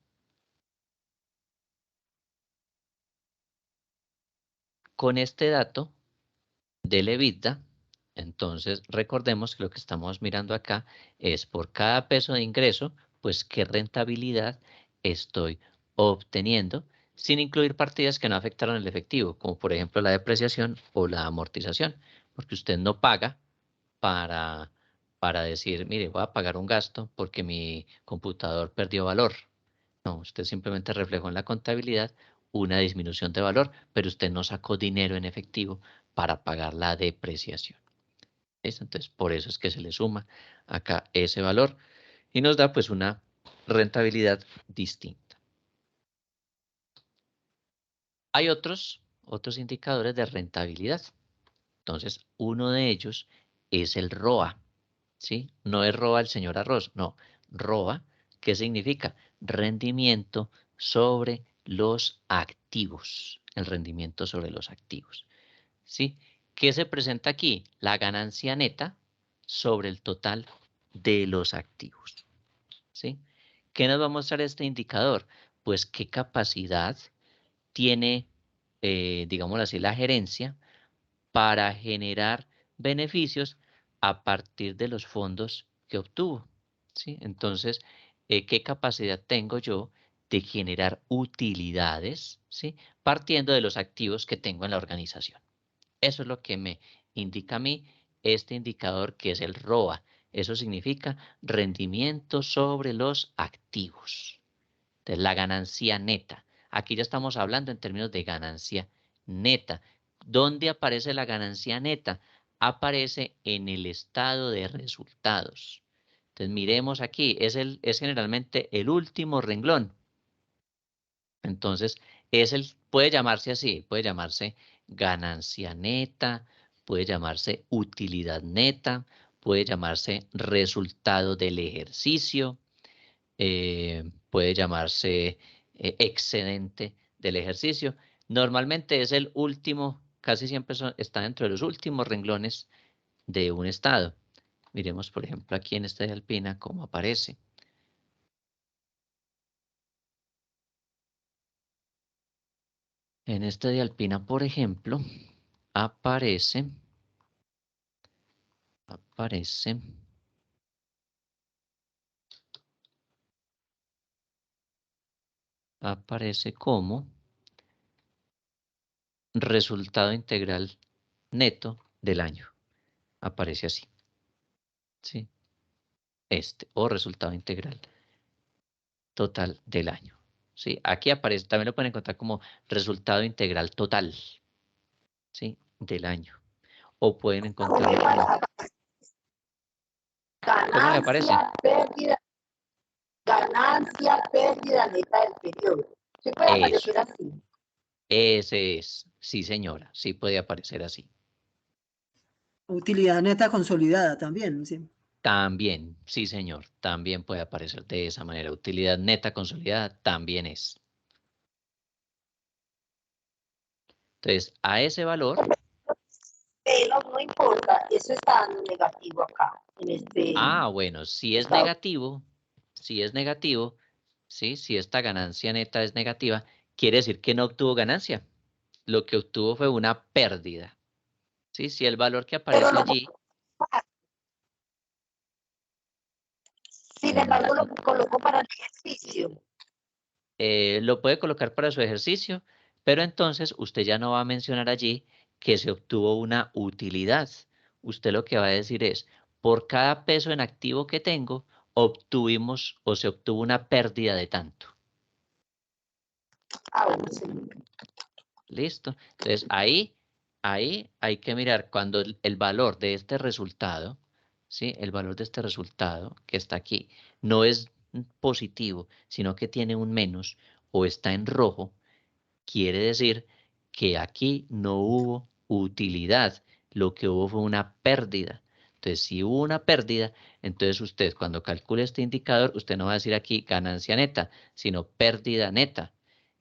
Speaker 1: Con este dato del EBITDA, entonces recordemos que lo que estamos mirando acá es por cada peso de ingreso, pues qué rentabilidad estoy obteniendo, sin incluir partidas que no afectaron el efectivo, como por ejemplo la depreciación o la amortización, porque usted no paga para decir, mire, voy a pagar un gasto porque mi computador perdió valor. No, usted simplemente reflejó en la contabilidad una disminución de valor, pero usted no sacó dinero en efectivo para pagar la depreciación. ¿Listo? Entonces, por eso es que se le suma acá ese valor y nos da pues una rentabilidad distinta. Hay otros indicadores de rentabilidad. Entonces, uno de ellos es el ROA, ¿sí? No es ROA el señor Arroz, no. ROA, ¿qué significa? Rendimiento sobre los activos. El rendimiento sobre los activos, ¿sí? ¿Qué se presenta aquí? La ganancia neta sobre el total de los activos, ¿sí? ¿Qué nos va a mostrar este indicador? Pues qué capacidad tiene, digámoslo así, la gerencia para generar beneficios a partir de los fondos que obtuvo, ¿sí? Entonces, ¿qué capacidad tengo yo de generar utilidades, ¿sí? Partiendo de los activos que tengo en la organización? Eso es lo que me indica a mí este indicador que es el ROA. Eso significa rendimiento sobre los activos. Entonces, la ganancia neta. Aquí ya estamos hablando en términos de ganancia neta. ¿Dónde aparece la ganancia neta? Aparece en el estado de resultados. Entonces, miremos aquí, es generalmente el último renglón. Entonces, puede llamarse así, puede llamarse ganancia neta, puede llamarse utilidad neta, puede llamarse resultado del ejercicio, puede llamarse excedente del ejercicio. Normalmente es el último, casi siempre está dentro de los últimos renglones de un estado. Miremos, por ejemplo, aquí en esta de Alpina cómo aparece. En este de Alpina, por ejemplo, aparece como resultado integral neto del año. Aparece así, ¿sí? O resultado integral total del año, ¿sí? Aquí aparece, también lo pueden encontrar como resultado integral total, ¿sí? Del año. O pueden encontrarlo como... ¿Cómo le aparece?
Speaker 2: Ganancia, pérdida neta del periodo. ¿Sí puede aparecer así?
Speaker 1: Ese es, sí señora, sí puede aparecer así.
Speaker 3: Utilidad neta consolidada también, ¿sí?
Speaker 1: También, sí señor, también puede aparecer de esa manera. Utilidad neta consolidada también es. Entonces, a ese valor...
Speaker 2: Pero no importa, eso está dando negativo acá.
Speaker 1: Ah, bueno, si es negativo, ¿sí? Si esta ganancia neta es negativa, quiere decir que no obtuvo ganancia. Lo que obtuvo fue una pérdida. ¿Sí? Si el valor que aparece allí...
Speaker 2: Sin embargo, lo coloco para el ejercicio.
Speaker 1: Lo puede colocar para su ejercicio, pero entonces usted ya no va a mencionar allí que se obtuvo una utilidad. Usted lo que va a decir es, por cada peso en activo que tengo, obtuvimos o se obtuvo una pérdida de tanto.
Speaker 2: Bueno, sí.
Speaker 1: ¿Listo? Entonces ahí hay que mirar cuando el valor de este resultado ¿sí? El valor de este resultado que está aquí no es positivo, sino que tiene un menos o está en rojo, quiere decir que aquí no hubo utilidad, lo que hubo fue una pérdida. Entonces, si hubo una pérdida, entonces usted cuando calcule este indicador, usted no va a decir aquí ganancia neta, sino pérdida neta.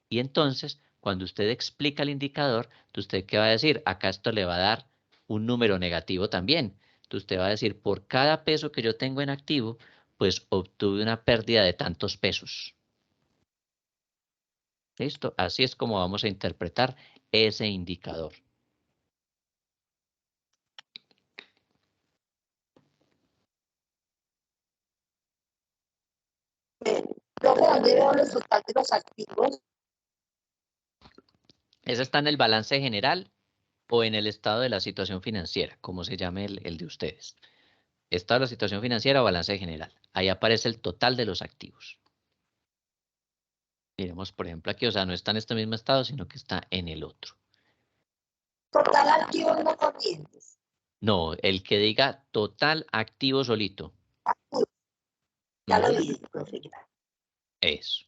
Speaker 1: Y entonces, cuando usted explica el indicador, ¿usted qué va a decir? Acá esto le va a dar un número negativo también. Entonces, usted va a decir, por cada peso que yo tengo en activo, pues obtuve una pérdida de tantos pesos. ¿Listo? Así es como vamos a interpretar ese indicador.
Speaker 2: Profe, ¿dónde veo los resultados de los activos?
Speaker 1: Ese está en el balance general o en el estado de la situación financiera, como se llame el de ustedes. Estado de la situación financiera o balance general. Ahí aparece el total de los activos. Miremos, por ejemplo, aquí, o sea, no está en este mismo estado, sino que está en el otro.
Speaker 2: Total activos no corrientes.
Speaker 1: No, el que diga total activo solito.
Speaker 2: Ya lo vi, profe.
Speaker 1: Eso.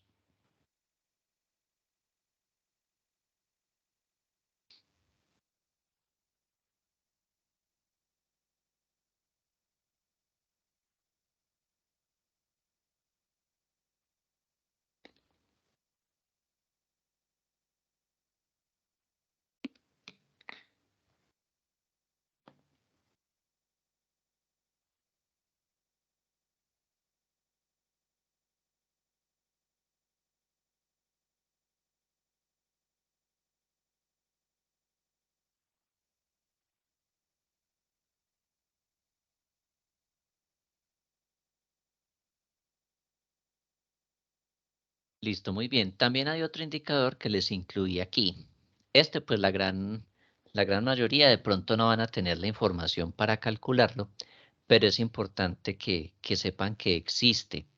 Speaker 1: Listo, muy bien. También hay otro indicador que les incluí aquí. Este, pues la gran mayoría de pronto no van a tener la información para calcularlo, pero es importante que sepan que existe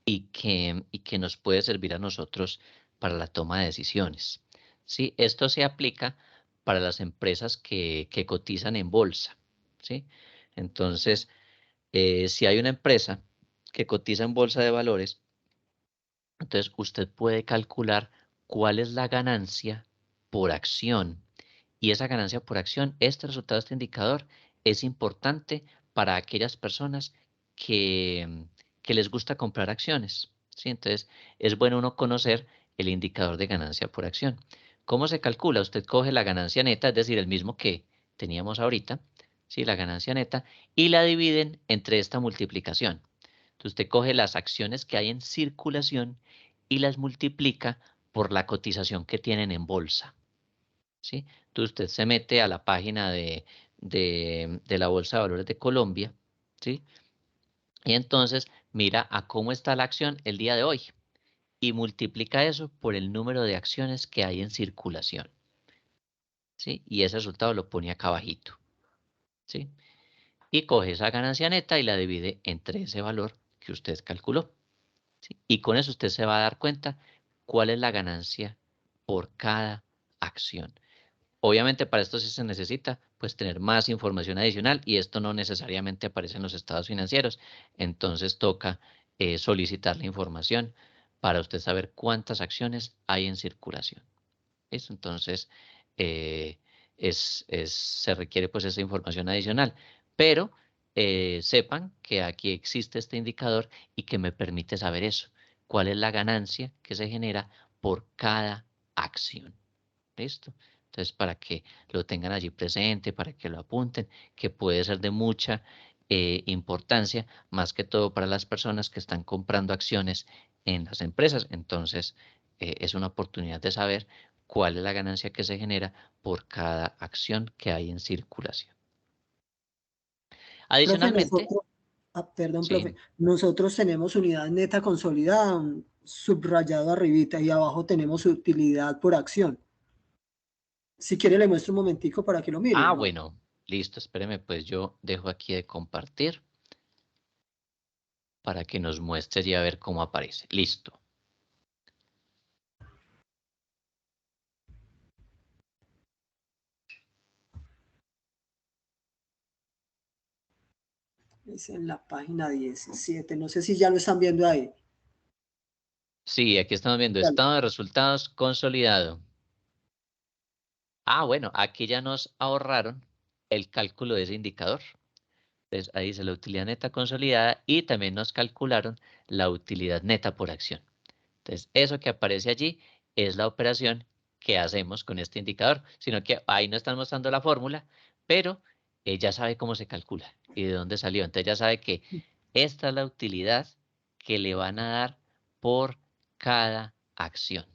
Speaker 1: y que nos puede servir a nosotros para la toma de decisiones. ¿Sí? Esto se aplica para las empresas que cotizan en bolsa. ¿Sí? Entonces, si hay una empresa que cotiza en bolsa de valores, entonces usted puede calcular cuál es la ganancia por acción. Y esa ganancia por acción, este resultado, este indicador, es importante para aquellas personas que les gusta comprar acciones. ¿Sí? Entonces, es bueno uno conocer el indicador de ganancia por acción. ¿Cómo se calcula? Usted coge la ganancia neta, es decir, el mismo que teníamos ahorita, ¿sí? La ganancia neta, y la dividen entre esta multiplicación. Entonces, usted coge las acciones que hay en circulación y las multiplica por la cotización que tienen en bolsa. ¿Sí? Entonces usted se mete a la página de la Bolsa de Valores de Colombia, ¿sí? Y entonces mira a cómo está la acción el día de hoy y multiplica eso por el número de acciones que hay en circulación, ¿sí? Y ese resultado lo pone acá abajito, ¿sí? Y coge esa ganancia neta y la divide entre ese valor que usted calculó, ¿sí? Y con eso usted se va a dar cuenta cuál es la ganancia por cada acción. Obviamente para esto sí se necesita pues tener más información adicional y esto no necesariamente aparece en los estados financieros. Entonces toca solicitar la información para usted saber cuántas acciones hay en circulación. ¿Listo? Entonces eh, se requiere pues esa información adicional. Pero sepan que aquí existe este indicador y que me permite saber eso. ¿Cuál es la ganancia que se genera por cada acción? ¿Listo? Entonces, para que lo tengan allí presente, para que lo apunten, que puede ser de mucha importancia, más que todo para las personas que están comprando acciones en las empresas. Entonces, es una oportunidad de saber cuál es la ganancia que se genera por cada acción que hay en circulación.
Speaker 3: Profe,
Speaker 1: Adicionalmente,
Speaker 3: perdón, profe,
Speaker 1: sí.
Speaker 3: nosotros tenemos unidad neta consolidada, subrayado arribita, y abajo tenemos utilidad por acción. Si quiere le muestro un momentico para que lo mire,
Speaker 1: Ah,
Speaker 3: ¿no?
Speaker 1: bueno, listo, espéreme, pues yo dejo aquí de compartir para que nos muestre y a ver cómo aparece. Listo.
Speaker 3: Es en la página 17. No sé si ya lo están viendo ahí.
Speaker 1: Sí, aquí estamos viendo estado de resultados consolidado. Ah, bueno, aquí ya nos ahorraron el cálculo de ese indicador. Entonces, ahí dice la utilidad neta consolidada y también nos calcularon la utilidad neta por acción. Entonces, eso que aparece allí es la operación que hacemos con este indicador, sino que ahí no están mostrando la fórmula, pero ya sabe cómo se calcula y de dónde salió. Entonces, ya sabe que esta es la utilidad que le van a dar por cada acción.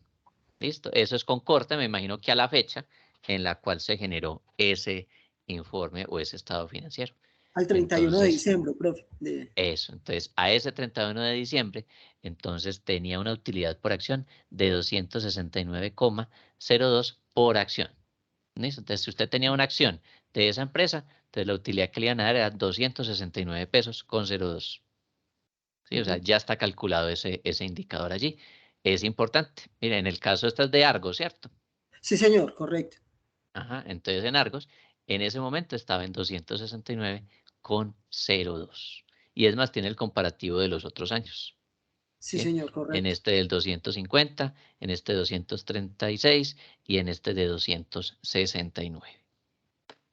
Speaker 1: ¿Listo? Eso es con corte, me imagino que a la fecha en la cual se generó ese informe o ese estado financiero.
Speaker 3: Al 31
Speaker 1: Entonces,
Speaker 3: de diciembre, profe.
Speaker 1: Eso, entonces a ese 31 de diciembre, entonces tenía una utilidad por acción de 269,02 por acción. ¿Listo? Entonces, si usted tenía una acción de esa empresa, entonces la utilidad que le iban a dar era 269 pesos con 02. ¿Sí? O sea, ya está calculado ese indicador allí. Es importante. Mire, en el caso este es de Argos, ¿cierto?
Speaker 3: Sí, señor, correcto.
Speaker 1: Ajá, entonces en Argos, en ese momento estaba en 269,02. Y es más, tiene el comparativo de los otros años.
Speaker 3: Sí,
Speaker 1: ¿Sí?
Speaker 3: señor, correcto.
Speaker 1: En este del 250, en este 236 y en este de 269.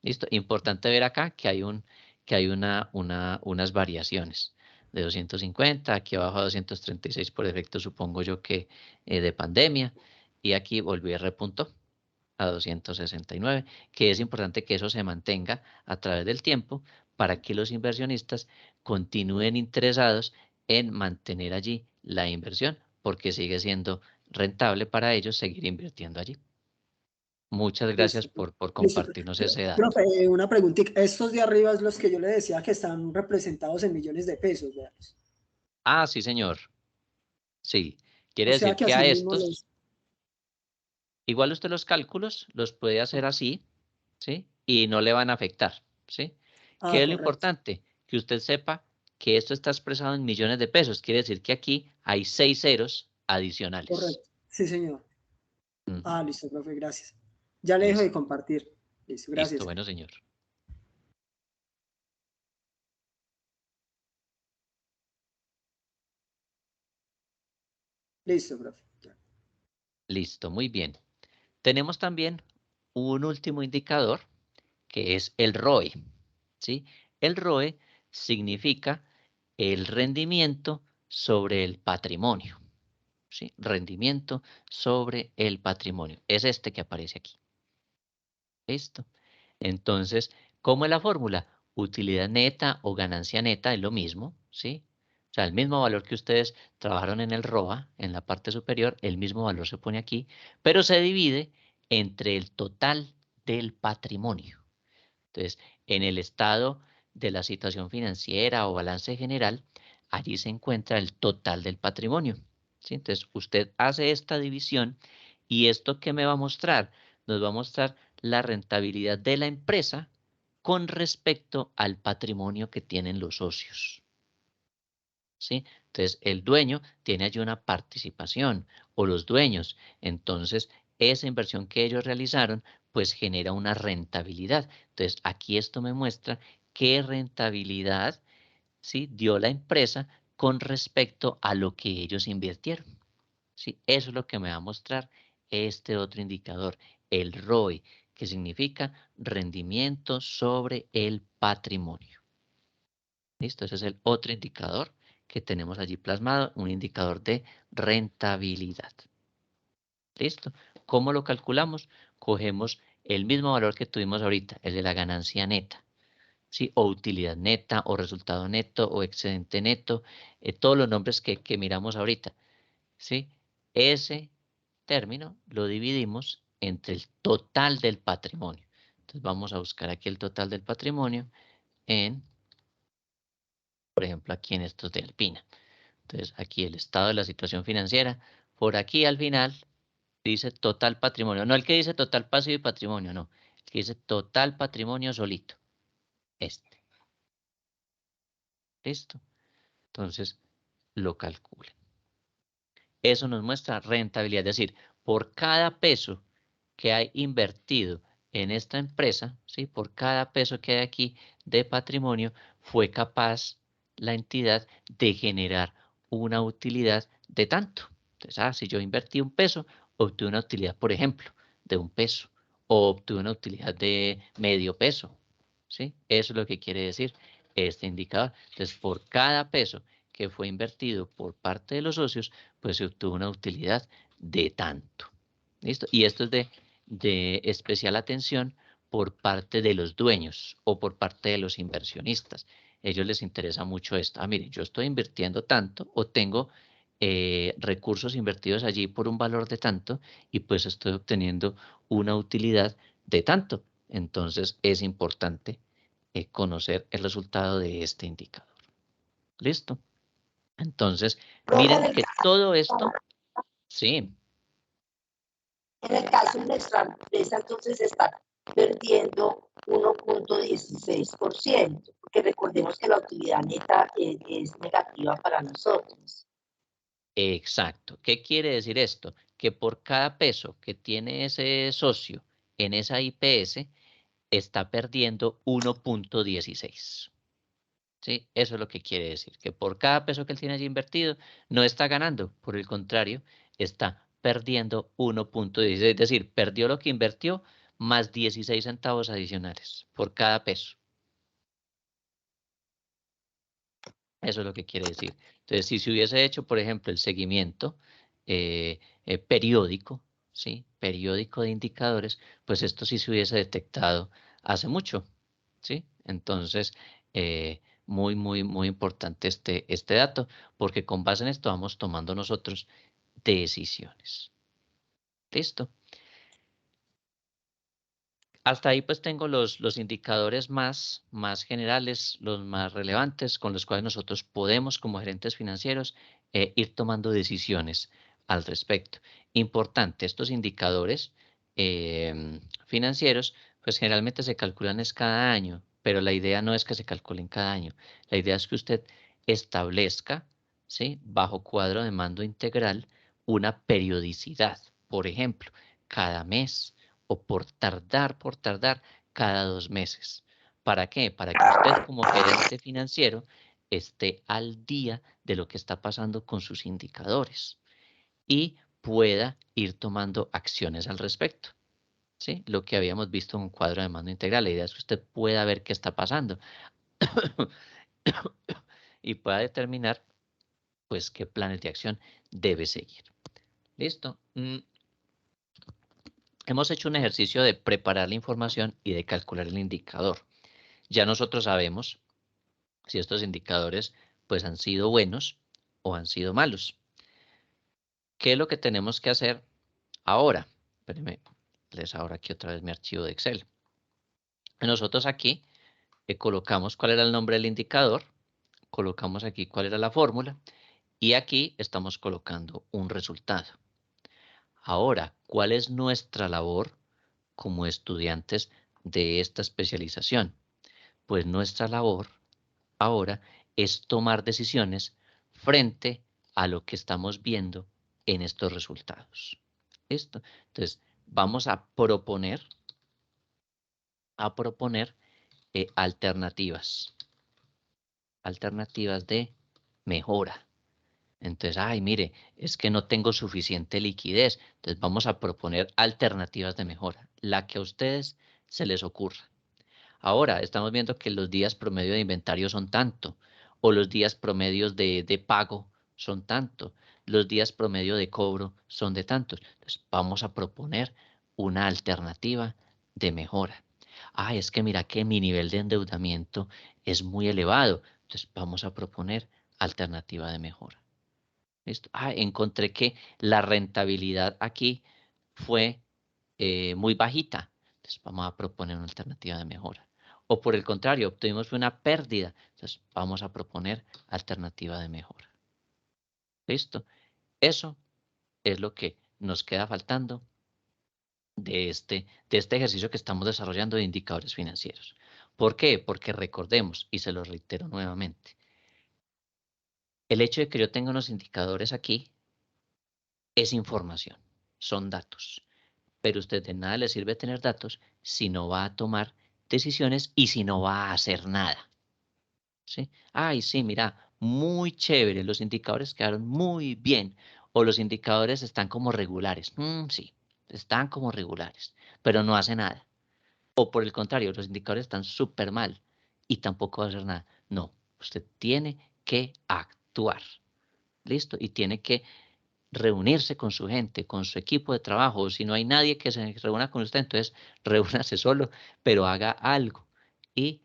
Speaker 1: ¿Listo? Importante ver acá que hay unas variaciones. De 250, aquí abajo a 236 por efecto, supongo yo que de pandemia. Y aquí volví a repuntó a 269, que es importante que eso se mantenga a través del tiempo para que los inversionistas continúen interesados en mantener allí la inversión, porque sigue siendo rentable para ellos seguir invirtiendo allí. Muchas gracias por compartirnos ese dato.
Speaker 3: Profe, una preguntita. Estos de arriba es los que yo le decía que están representados en millones de pesos, ¿verdad?
Speaker 1: Ah, sí, señor. Sí. Quiere
Speaker 3: O sea
Speaker 1: decir
Speaker 3: que
Speaker 1: que
Speaker 3: así
Speaker 1: a
Speaker 3: mismo
Speaker 1: estos, igual usted los cálculos los puede hacer así, ¿sí? Y no le van a afectar, ¿sí? ¿Qué es lo
Speaker 3: correcto.
Speaker 1: importante? Que usted sepa que esto está expresado en millones de pesos. Quiere decir que aquí hay 6 ceros adicionales.
Speaker 3: Correcto. Sí, señor.
Speaker 1: Ujú.
Speaker 3: Listo, profe, gracias. Ya le dejo de compartir. Listo, gracias.
Speaker 1: Listo, bueno, señor.
Speaker 3: Listo, profe.
Speaker 1: Listo, muy bien. Tenemos también un último indicador que es el ROE, ¿sí? El ROE significa el rendimiento sobre el patrimonio, ¿sí? Rendimiento sobre el patrimonio. Es este que aparece aquí. ¿Listo? Entonces, ¿cómo es la fórmula? Utilidad neta o ganancia neta es lo mismo, ¿sí? O sea, el mismo valor que ustedes trabajaron en el ROA, en la parte superior, el mismo valor se pone aquí, pero se divide entre el total del patrimonio. Entonces, en el estado de la situación financiera o balance general, allí se encuentra el total del patrimonio, ¿sí? Entonces, usted hace esta división y ¿esto qué me va a mostrar? Nos va a mostrar la rentabilidad de la empresa con respecto al patrimonio que tienen los socios, ¿sí? Entonces, el dueño tiene allí una participación o los dueños. Entonces, esa inversión que ellos realizaron, pues genera una rentabilidad. Entonces, aquí esto me muestra qué rentabilidad, ¿sí?, dio la empresa con respecto a lo que ellos invirtieron, ¿sí? Eso es lo que me va a mostrar este otro indicador, el ROE, que significa rendimiento sobre el patrimonio. ¿Listo? Ese es el otro indicador que tenemos allí plasmado, un indicador de rentabilidad. ¿Listo? ¿Cómo lo calculamos? Cogemos el mismo valor que tuvimos ahorita, el de la ganancia neta, ¿sí? O utilidad neta, o resultado neto, o excedente neto, todos los nombres que miramos ahorita, ¿sí? Ese término lo dividimos entre el total del patrimonio. Entonces vamos a buscar aquí el total del patrimonio en, por ejemplo, aquí en estos de Alpina. Entonces, aquí el estado de la situación financiera. Por aquí al final dice total patrimonio. No el que dice total pasivo y patrimonio, no. El que dice total patrimonio solito. Este. ¿Listo? Entonces, lo calculen. Eso nos muestra rentabilidad. Es decir, por cada peso que hay invertido en esta empresa, ¿sí?, por cada peso que hay aquí de patrimonio, fue capaz la entidad de generar una utilidad de tanto. Entonces, si yo invertí 1 peso, obtuve una utilidad, por ejemplo, de 1 peso, o obtuve una utilidad de medio peso, ¿sí? Eso es lo que quiere decir este indicador. Entonces, por cada peso que fue invertido por parte de los socios, pues se obtuvo una utilidad de tanto. ¿Listo? Y esto es de especial atención por parte de los dueños o por parte de los inversionistas. Ellos les interesa mucho esto. Mire, yo estoy invirtiendo tanto o tengo recursos invertidos allí por un valor de tanto y pues estoy obteniendo una utilidad de tanto. Entonces es importante conocer el resultado de este indicador. ¿Listo? Entonces, miren que todo esto, sí.
Speaker 2: En el caso de nuestra empresa, entonces está perdiendo 1.16%, porque recordemos que la utilidad neta es negativa para nosotros.
Speaker 1: Exacto. ¿Qué quiere decir esto? Que por cada peso que tiene ese socio en esa IPS, está perdiendo 1.16. ¿Sí? Eso es lo que quiere decir, que por cada peso que él tiene allí invertido, no está ganando, por el contrario, está perdiendo 1.16, es decir, perdió lo que invirtió más 16 centavos adicionales por cada peso. Eso es lo que quiere decir. Entonces, si se hubiese hecho, por ejemplo, el seguimiento periódico, ¿sí? Periódico de indicadores, pues esto sí se hubiese detectado hace mucho, ¿sí? Entonces, muy, muy, muy importante este dato, porque con base en esto vamos tomando nosotros decisiones. ¿Listo? Hasta ahí pues tengo los indicadores más generales, los más relevantes, con los cuales nosotros podemos como gerentes financieros ir tomando decisiones al respecto. Importante, estos indicadores financieros pues generalmente se calculan es cada año, pero la idea no es que se calculen cada año. La idea es que usted establezca, ¿sí? Bajo cuadro de mando integral una periodicidad. Por ejemplo, cada mes o por tardar, cada 2 meses. ¿Para qué? Para que usted como gerente financiero esté al día de lo que está pasando con sus indicadores y pueda ir tomando acciones al respecto. ¿Sí? Lo que habíamos visto en un cuadro de mando integral. La idea es que usted pueda ver qué está pasando y pueda determinar pues qué planes de acción debe seguir. ¿Listo? Hemos hecho un ejercicio de preparar la información y de calcular el indicador. Ya nosotros sabemos si estos indicadores pues han sido buenos o han sido malos. ¿Qué es lo que tenemos que hacer ahora? Espérenme, les abro aquí otra vez mi archivo de Excel. Nosotros aquí colocamos cuál era el nombre del indicador, colocamos aquí cuál era la fórmula y aquí estamos colocando un resultado. Ahora, ¿cuál es nuestra labor como estudiantes de esta especialización? Pues nuestra labor ahora es tomar decisiones frente a lo que estamos viendo en estos resultados. ¿Listo? Entonces, vamos a proponer alternativas de mejora. Entonces, mire, es que no tengo suficiente liquidez. Entonces, vamos a proponer alternativas de mejora, la que a ustedes se les ocurra. Ahora, estamos viendo que los días promedio de inventario son tanto, o los días promedios de pago son tanto, los días promedio de cobro son de tantos. Entonces, vamos a proponer una alternativa de mejora. Es que mira que mi nivel de endeudamiento es muy elevado. Entonces, vamos a proponer alternativa de mejora. ¿Listo? Encontré que la rentabilidad aquí fue muy bajita. Entonces, vamos a proponer una alternativa de mejora. O por el contrario, obtuvimos una pérdida. Entonces, vamos a proponer alternativa de mejora. ¿Listo? Eso es lo que nos queda faltando de este ejercicio que estamos desarrollando de indicadores financieros. ¿Por qué? Porque recordemos, y se lo reitero nuevamente, el hecho de que yo tenga unos indicadores aquí es información, son datos. Pero a usted de nada le sirve tener datos si no va a tomar decisiones y si no va a hacer nada. ¿sí? Ay, sí, mira, muy chévere, los indicadores quedaron muy bien, o los indicadores están como regulares. Sí, están como regulares, pero no hace nada. O por el contrario, los indicadores están súper mal y tampoco va a hacer nada. No, usted tiene que actuar, ¿listo? Y tiene que reunirse con su gente, con su equipo de trabajo. O si no hay nadie que se reúna con usted, entonces reúnase solo, pero haga algo y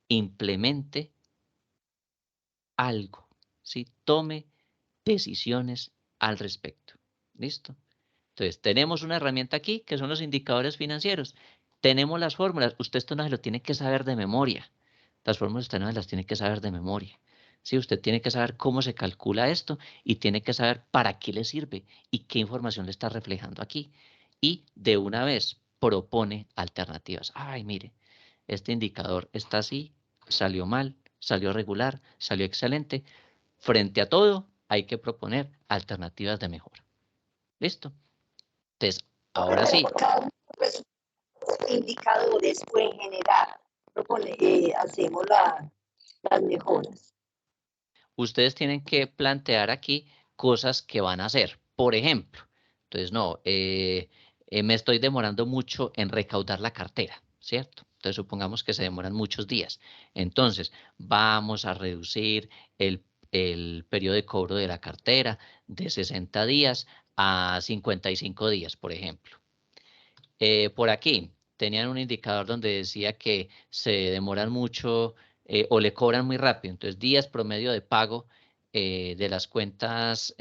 Speaker 1: implemente algo, ¿sí? Tome decisiones al respecto. ¿Listo? Entonces, tenemos una herramienta aquí que son los indicadores financieros. Tenemos las fórmulas. Usted esto no se lo tiene que saber de memoria. Las fórmulas usted no se las tiene que saber de memoria. Sí, usted tiene que saber cómo se calcula esto y tiene que saber para qué le sirve y qué información le está reflejando aquí. Y de una vez propone alternativas. Ay, mire, este indicador está así, salió mal, salió regular, salió excelente. Frente a todo, hay que proponer alternativas de mejora. ¿Listo? Entonces, ahora sí.
Speaker 2: Pues, indicadores pueden generar, hacemos las mejoras.
Speaker 1: Ustedes tienen que plantear aquí cosas que van a hacer. Por ejemplo, entonces no, me estoy demorando mucho en recaudar la cartera, ¿cierto? Entonces supongamos que se demoran muchos días. Entonces, vamos a reducir el periodo de cobro de la cartera de 60 días a 55 días, por ejemplo. Por aquí tenían un indicador donde decía que se demoran mucho o le cobran muy rápido. Entonces, días promedio de pago de las cuentas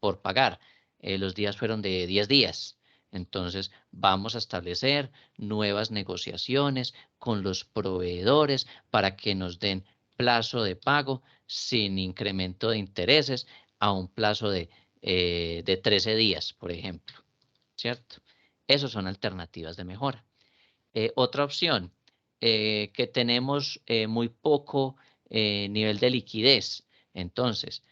Speaker 1: por pagar. Los días fueron de 10 días. Entonces, vamos a establecer nuevas negociaciones con los proveedores para que nos den plazo de pago sin incremento de intereses a un plazo de 13 días, por ejemplo. ¿Cierto? Esas son alternativas de mejora. Otra opción, que tenemos muy poco nivel de liquidez. Entonces,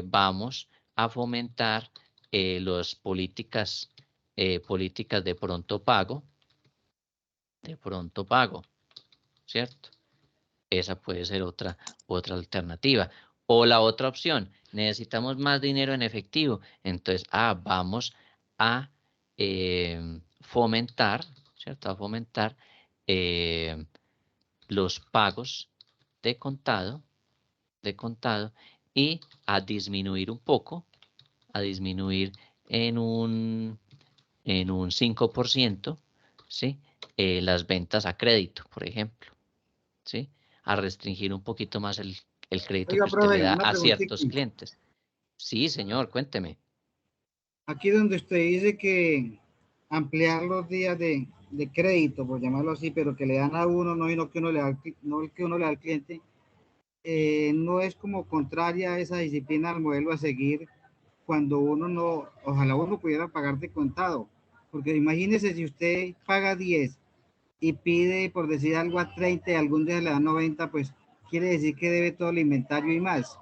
Speaker 1: vamos a fomentar las políticas de pronto pago, ¿cierto? Esa puede ser otra alternativa. O la otra opción, necesitamos más dinero en efectivo. Entonces, vamos a fomentar, ¿cierto? A fomentar los pagos de contado y a disminuir un poco, a disminuir en un 5%, ¿sí? Las ventas a crédito, por ejemplo, ¿sí? A restringir un poquito más el crédito
Speaker 5: Oiga,
Speaker 1: que usted le
Speaker 5: profe,
Speaker 1: da
Speaker 5: una
Speaker 1: a
Speaker 5: preguntita.
Speaker 1: ciertos clientes. Sí, señor, cuénteme.
Speaker 5: Aquí donde usted dice que ampliar los días de crédito, por llamarlo así, pero que le dan a uno, no lo que uno le da, no el que uno le da al cliente, no es como contraria a esa disciplina al modelo a seguir cuando uno no, ojalá uno pudiera pagar de contado, porque imagínese si usted paga 10 y pide, por decir algo, a 30 y algún día le da 90, pues quiere decir que debe todo el inventario y más.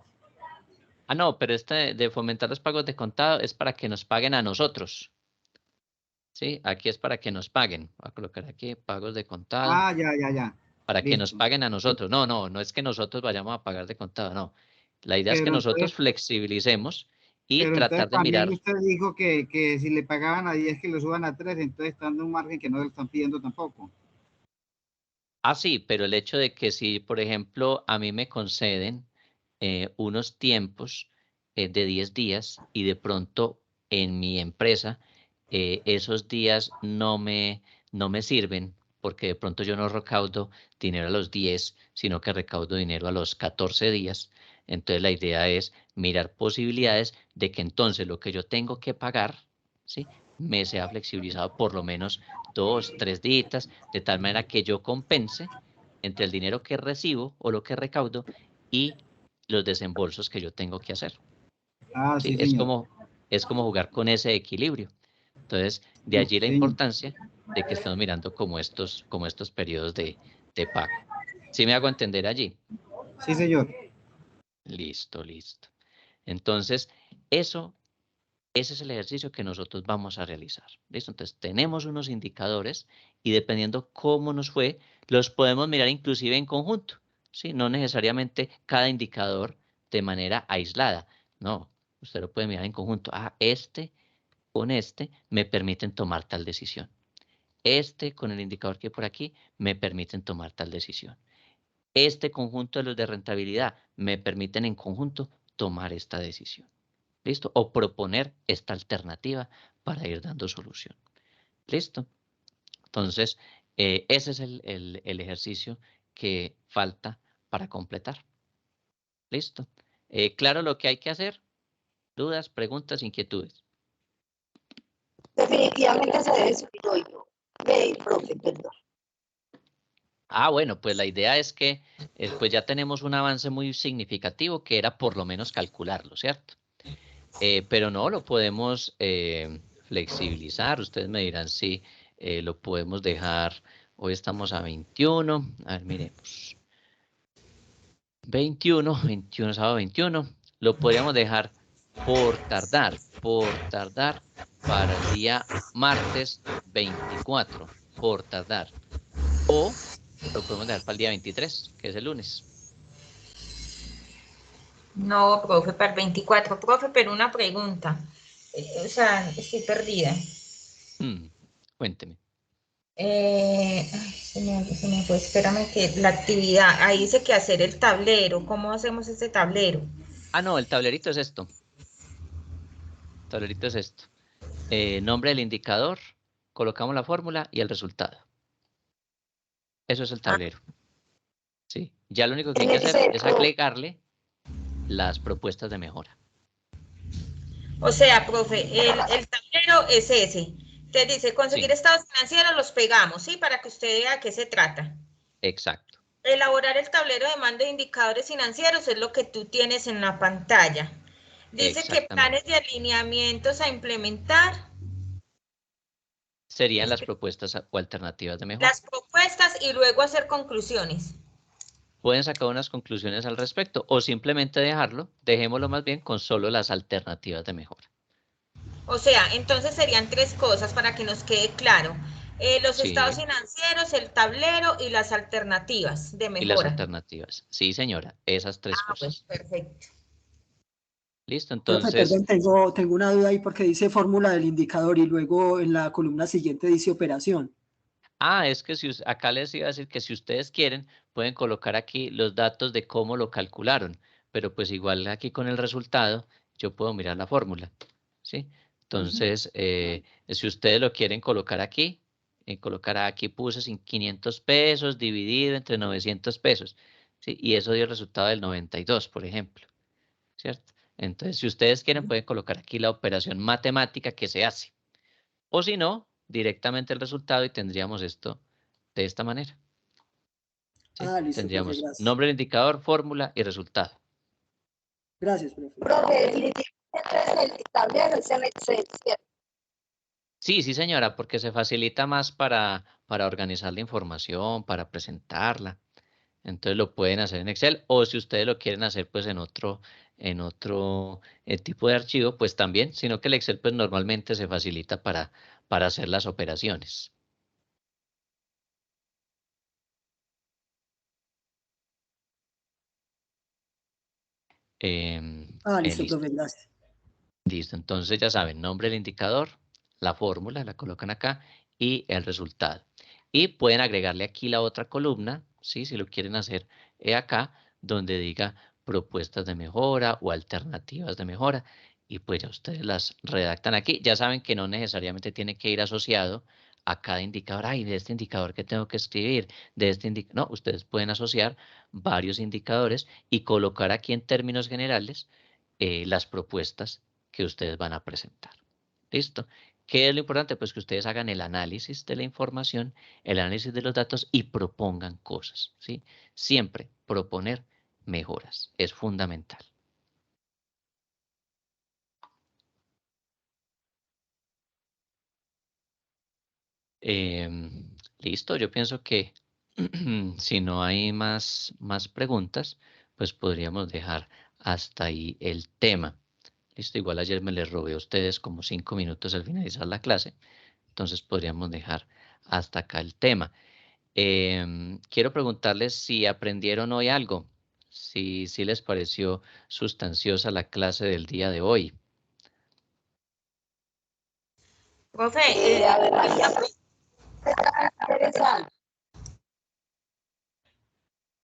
Speaker 1: No, pero este de fomentar los pagos de contado es para que nos paguen a nosotros. Sí, aquí es para que nos paguen. Voy a colocar aquí pagos de contado.
Speaker 5: Ya.
Speaker 1: Para que nos
Speaker 5: Listo.
Speaker 1: paguen a nosotros. No es que nosotros vayamos a pagar de contado, no. La idea es que
Speaker 5: Pero
Speaker 1: nosotros
Speaker 5: entonces,
Speaker 1: flexibilicemos y tratar de
Speaker 5: también
Speaker 1: mirar.
Speaker 5: usted dijo que si le pagaban a 10 que lo suban a 3, entonces están en un margen que no le están pidiendo tampoco.
Speaker 1: Sí, pero el hecho de que si, por ejemplo, a mí me conceden unos tiempos de 10 días y de pronto en mi empresa esos días no me sirven porque de pronto yo no recaudo dinero a los 10, sino que recaudo dinero a los 14 días. Entonces la idea es mirar posibilidades de que entonces lo que yo tengo que pagar, ¿sí? Me sea flexibilizado por lo menos 2, 3 días, de tal manera que yo compense entre el dinero que recibo o lo que recaudo y los desembolsos que yo tengo que hacer. ¿Sí?
Speaker 5: Sí, señor.
Speaker 1: Es como jugar con ese equilibrio. Entonces, de allí la
Speaker 5: Señor.
Speaker 1: importancia de que estemos mirando como estos periodos de pago. ¿Sí me hago entender allí?
Speaker 5: Sí, señor.
Speaker 1: Listo. Entonces, ese es el ejercicio que nosotros vamos a realizar. ¿Listo? Entonces, tenemos unos indicadores y dependiendo cómo nos fue, los podemos mirar inclusive en conjunto. ¿sí? No necesariamente cada indicador de manera aislada. No, usted lo puede mirar en conjunto. Ah, este con este me permiten tomar tal decisión. Este con el indicador que hay por aquí me permiten tomar tal decisión. Este conjunto de los de rentabilidad me permiten en conjunto tomar esta decisión. ¿Listo? O proponer esta alternativa para ir dando solución. ¿Listo? Entonces, ese es el ejercicio que falta para completar. ¿Listo? ¿Claro lo que hay que hacer? ¿Dudas, preguntas, inquietudes?
Speaker 2: Definitivamente se debe subir hoy, profe, perdón.
Speaker 1: Ah, bueno, pues la idea es que pues ya tenemos un avance muy significativo que era por lo menos calcularlo, ¿cierto? Pero no, lo podemos flexibilizar. Ustedes me dirán si lo podemos dejar. Hoy estamos a 21. A ver, miremos. 21, sábado 21. Lo podríamos dejar por tardar para el día martes 24, por tardar. O lo podemos dejar para el día 23, que es el lunes.
Speaker 4: No, profe, para el 24. Profe, pero una pregunta. O sea, estoy perdida.
Speaker 1: Cuénteme.
Speaker 4: Se me fue, espérame que la actividad, ahí dice que hacer el tablero. ¿Cómo hacemos este tablero?
Speaker 1: Ah, no, el tablerito es esto. El tablerito es esto. Nombre del indicador, colocamos la fórmula y el resultado. Eso es el tablero. ¿Sí? Ya lo único que hay que hacer es agregarle las propuestas de mejora.
Speaker 4: O sea, profe, el tablero es ese. Te dice, conseguir estados financieros, los pegamos, ¿sí? Para que usted vea a qué se trata.
Speaker 1: Exacto.
Speaker 4: Elaborar el tablero de mando de indicadores financieros es lo que tú tienes en la pantalla. Dice que planes de alineamientos a implementar.
Speaker 1: Serían las propuestas o alternativas de mejora.
Speaker 4: Las propuestas y luego hacer conclusiones.
Speaker 1: Pueden sacar unas conclusiones al respecto o simplemente dejémoslo más bien con solo las alternativas de mejora.
Speaker 4: O sea, entonces serían tres cosas para que nos quede claro. Los estados financieros, el tablero y las alternativas de mejora.
Speaker 1: Y las alternativas. Sí, señora, esas tres cosas.
Speaker 4: Pues, perfecto.
Speaker 1: Listo, entonces.
Speaker 3: Profe, perdón, tengo una duda ahí porque dice fórmula del indicador y luego en la columna siguiente dice operación.
Speaker 1: Ah, es que acá les iba a decir que si ustedes quieren, pueden colocar aquí los datos de cómo lo calcularon, pero pues igual aquí con el resultado, yo puedo mirar la fórmula, ¿sí? Entonces, si ustedes lo quieren colocar aquí puse 500 pesos dividido entre 900 pesos, ¿sí? Y eso dio el resultado del 92, por ejemplo, ¿cierto? Entonces, si ustedes quieren, pueden colocar aquí la operación matemática que se hace. O si no, directamente el resultado y tendríamos esto de esta manera. ¿Sí?
Speaker 3: Listo,
Speaker 1: tendríamos
Speaker 3: profe, gracias.
Speaker 1: nombre del indicador, fórmula y resultado.
Speaker 3: Gracias, profe.
Speaker 2: Profe, definitivamente el tablero es en Excel, ¿cierto?
Speaker 1: Sí, señora, porque se facilita más para organizar la información, para presentarla. Entonces lo pueden hacer en Excel o si ustedes lo quieren hacer pues en otro tipo de archivo, pues también, sino que el Excel pues normalmente se facilita para hacer las operaciones.
Speaker 3: Listo, profe, gracias.
Speaker 1: Listo, entonces ya saben, nombre del indicador, la fórmula, la colocan acá y el resultado. Y pueden agregarle aquí la otra columna, ¿sí? Si lo quieren hacer acá, donde diga propuestas de mejora o alternativas de mejora. Y pues ya ustedes las redactan aquí. Ya saben que no necesariamente tiene que ir asociado a cada indicador. Ay, de este indicador que tengo que escribir, de este indicador. No, ustedes pueden asociar varios indicadores y colocar aquí en términos generales las propuestas que ustedes van a presentar. ¿Listo? ¿Qué es lo importante? Pues que ustedes hagan el análisis de la información, el análisis de los datos y propongan cosas, ¿sí? Siempre proponer mejoras es fundamental. Listo, yo pienso que si no hay más preguntas, pues podríamos dejar hasta ahí el tema. Listo, igual ayer me les robé a ustedes como 5 minutos al finalizar la clase, entonces podríamos dejar hasta acá el tema. Quiero preguntarles si aprendieron hoy algo, si les pareció sustanciosa la clase del día de hoy.
Speaker 4: Profe,
Speaker 2: A ver, María, interesante.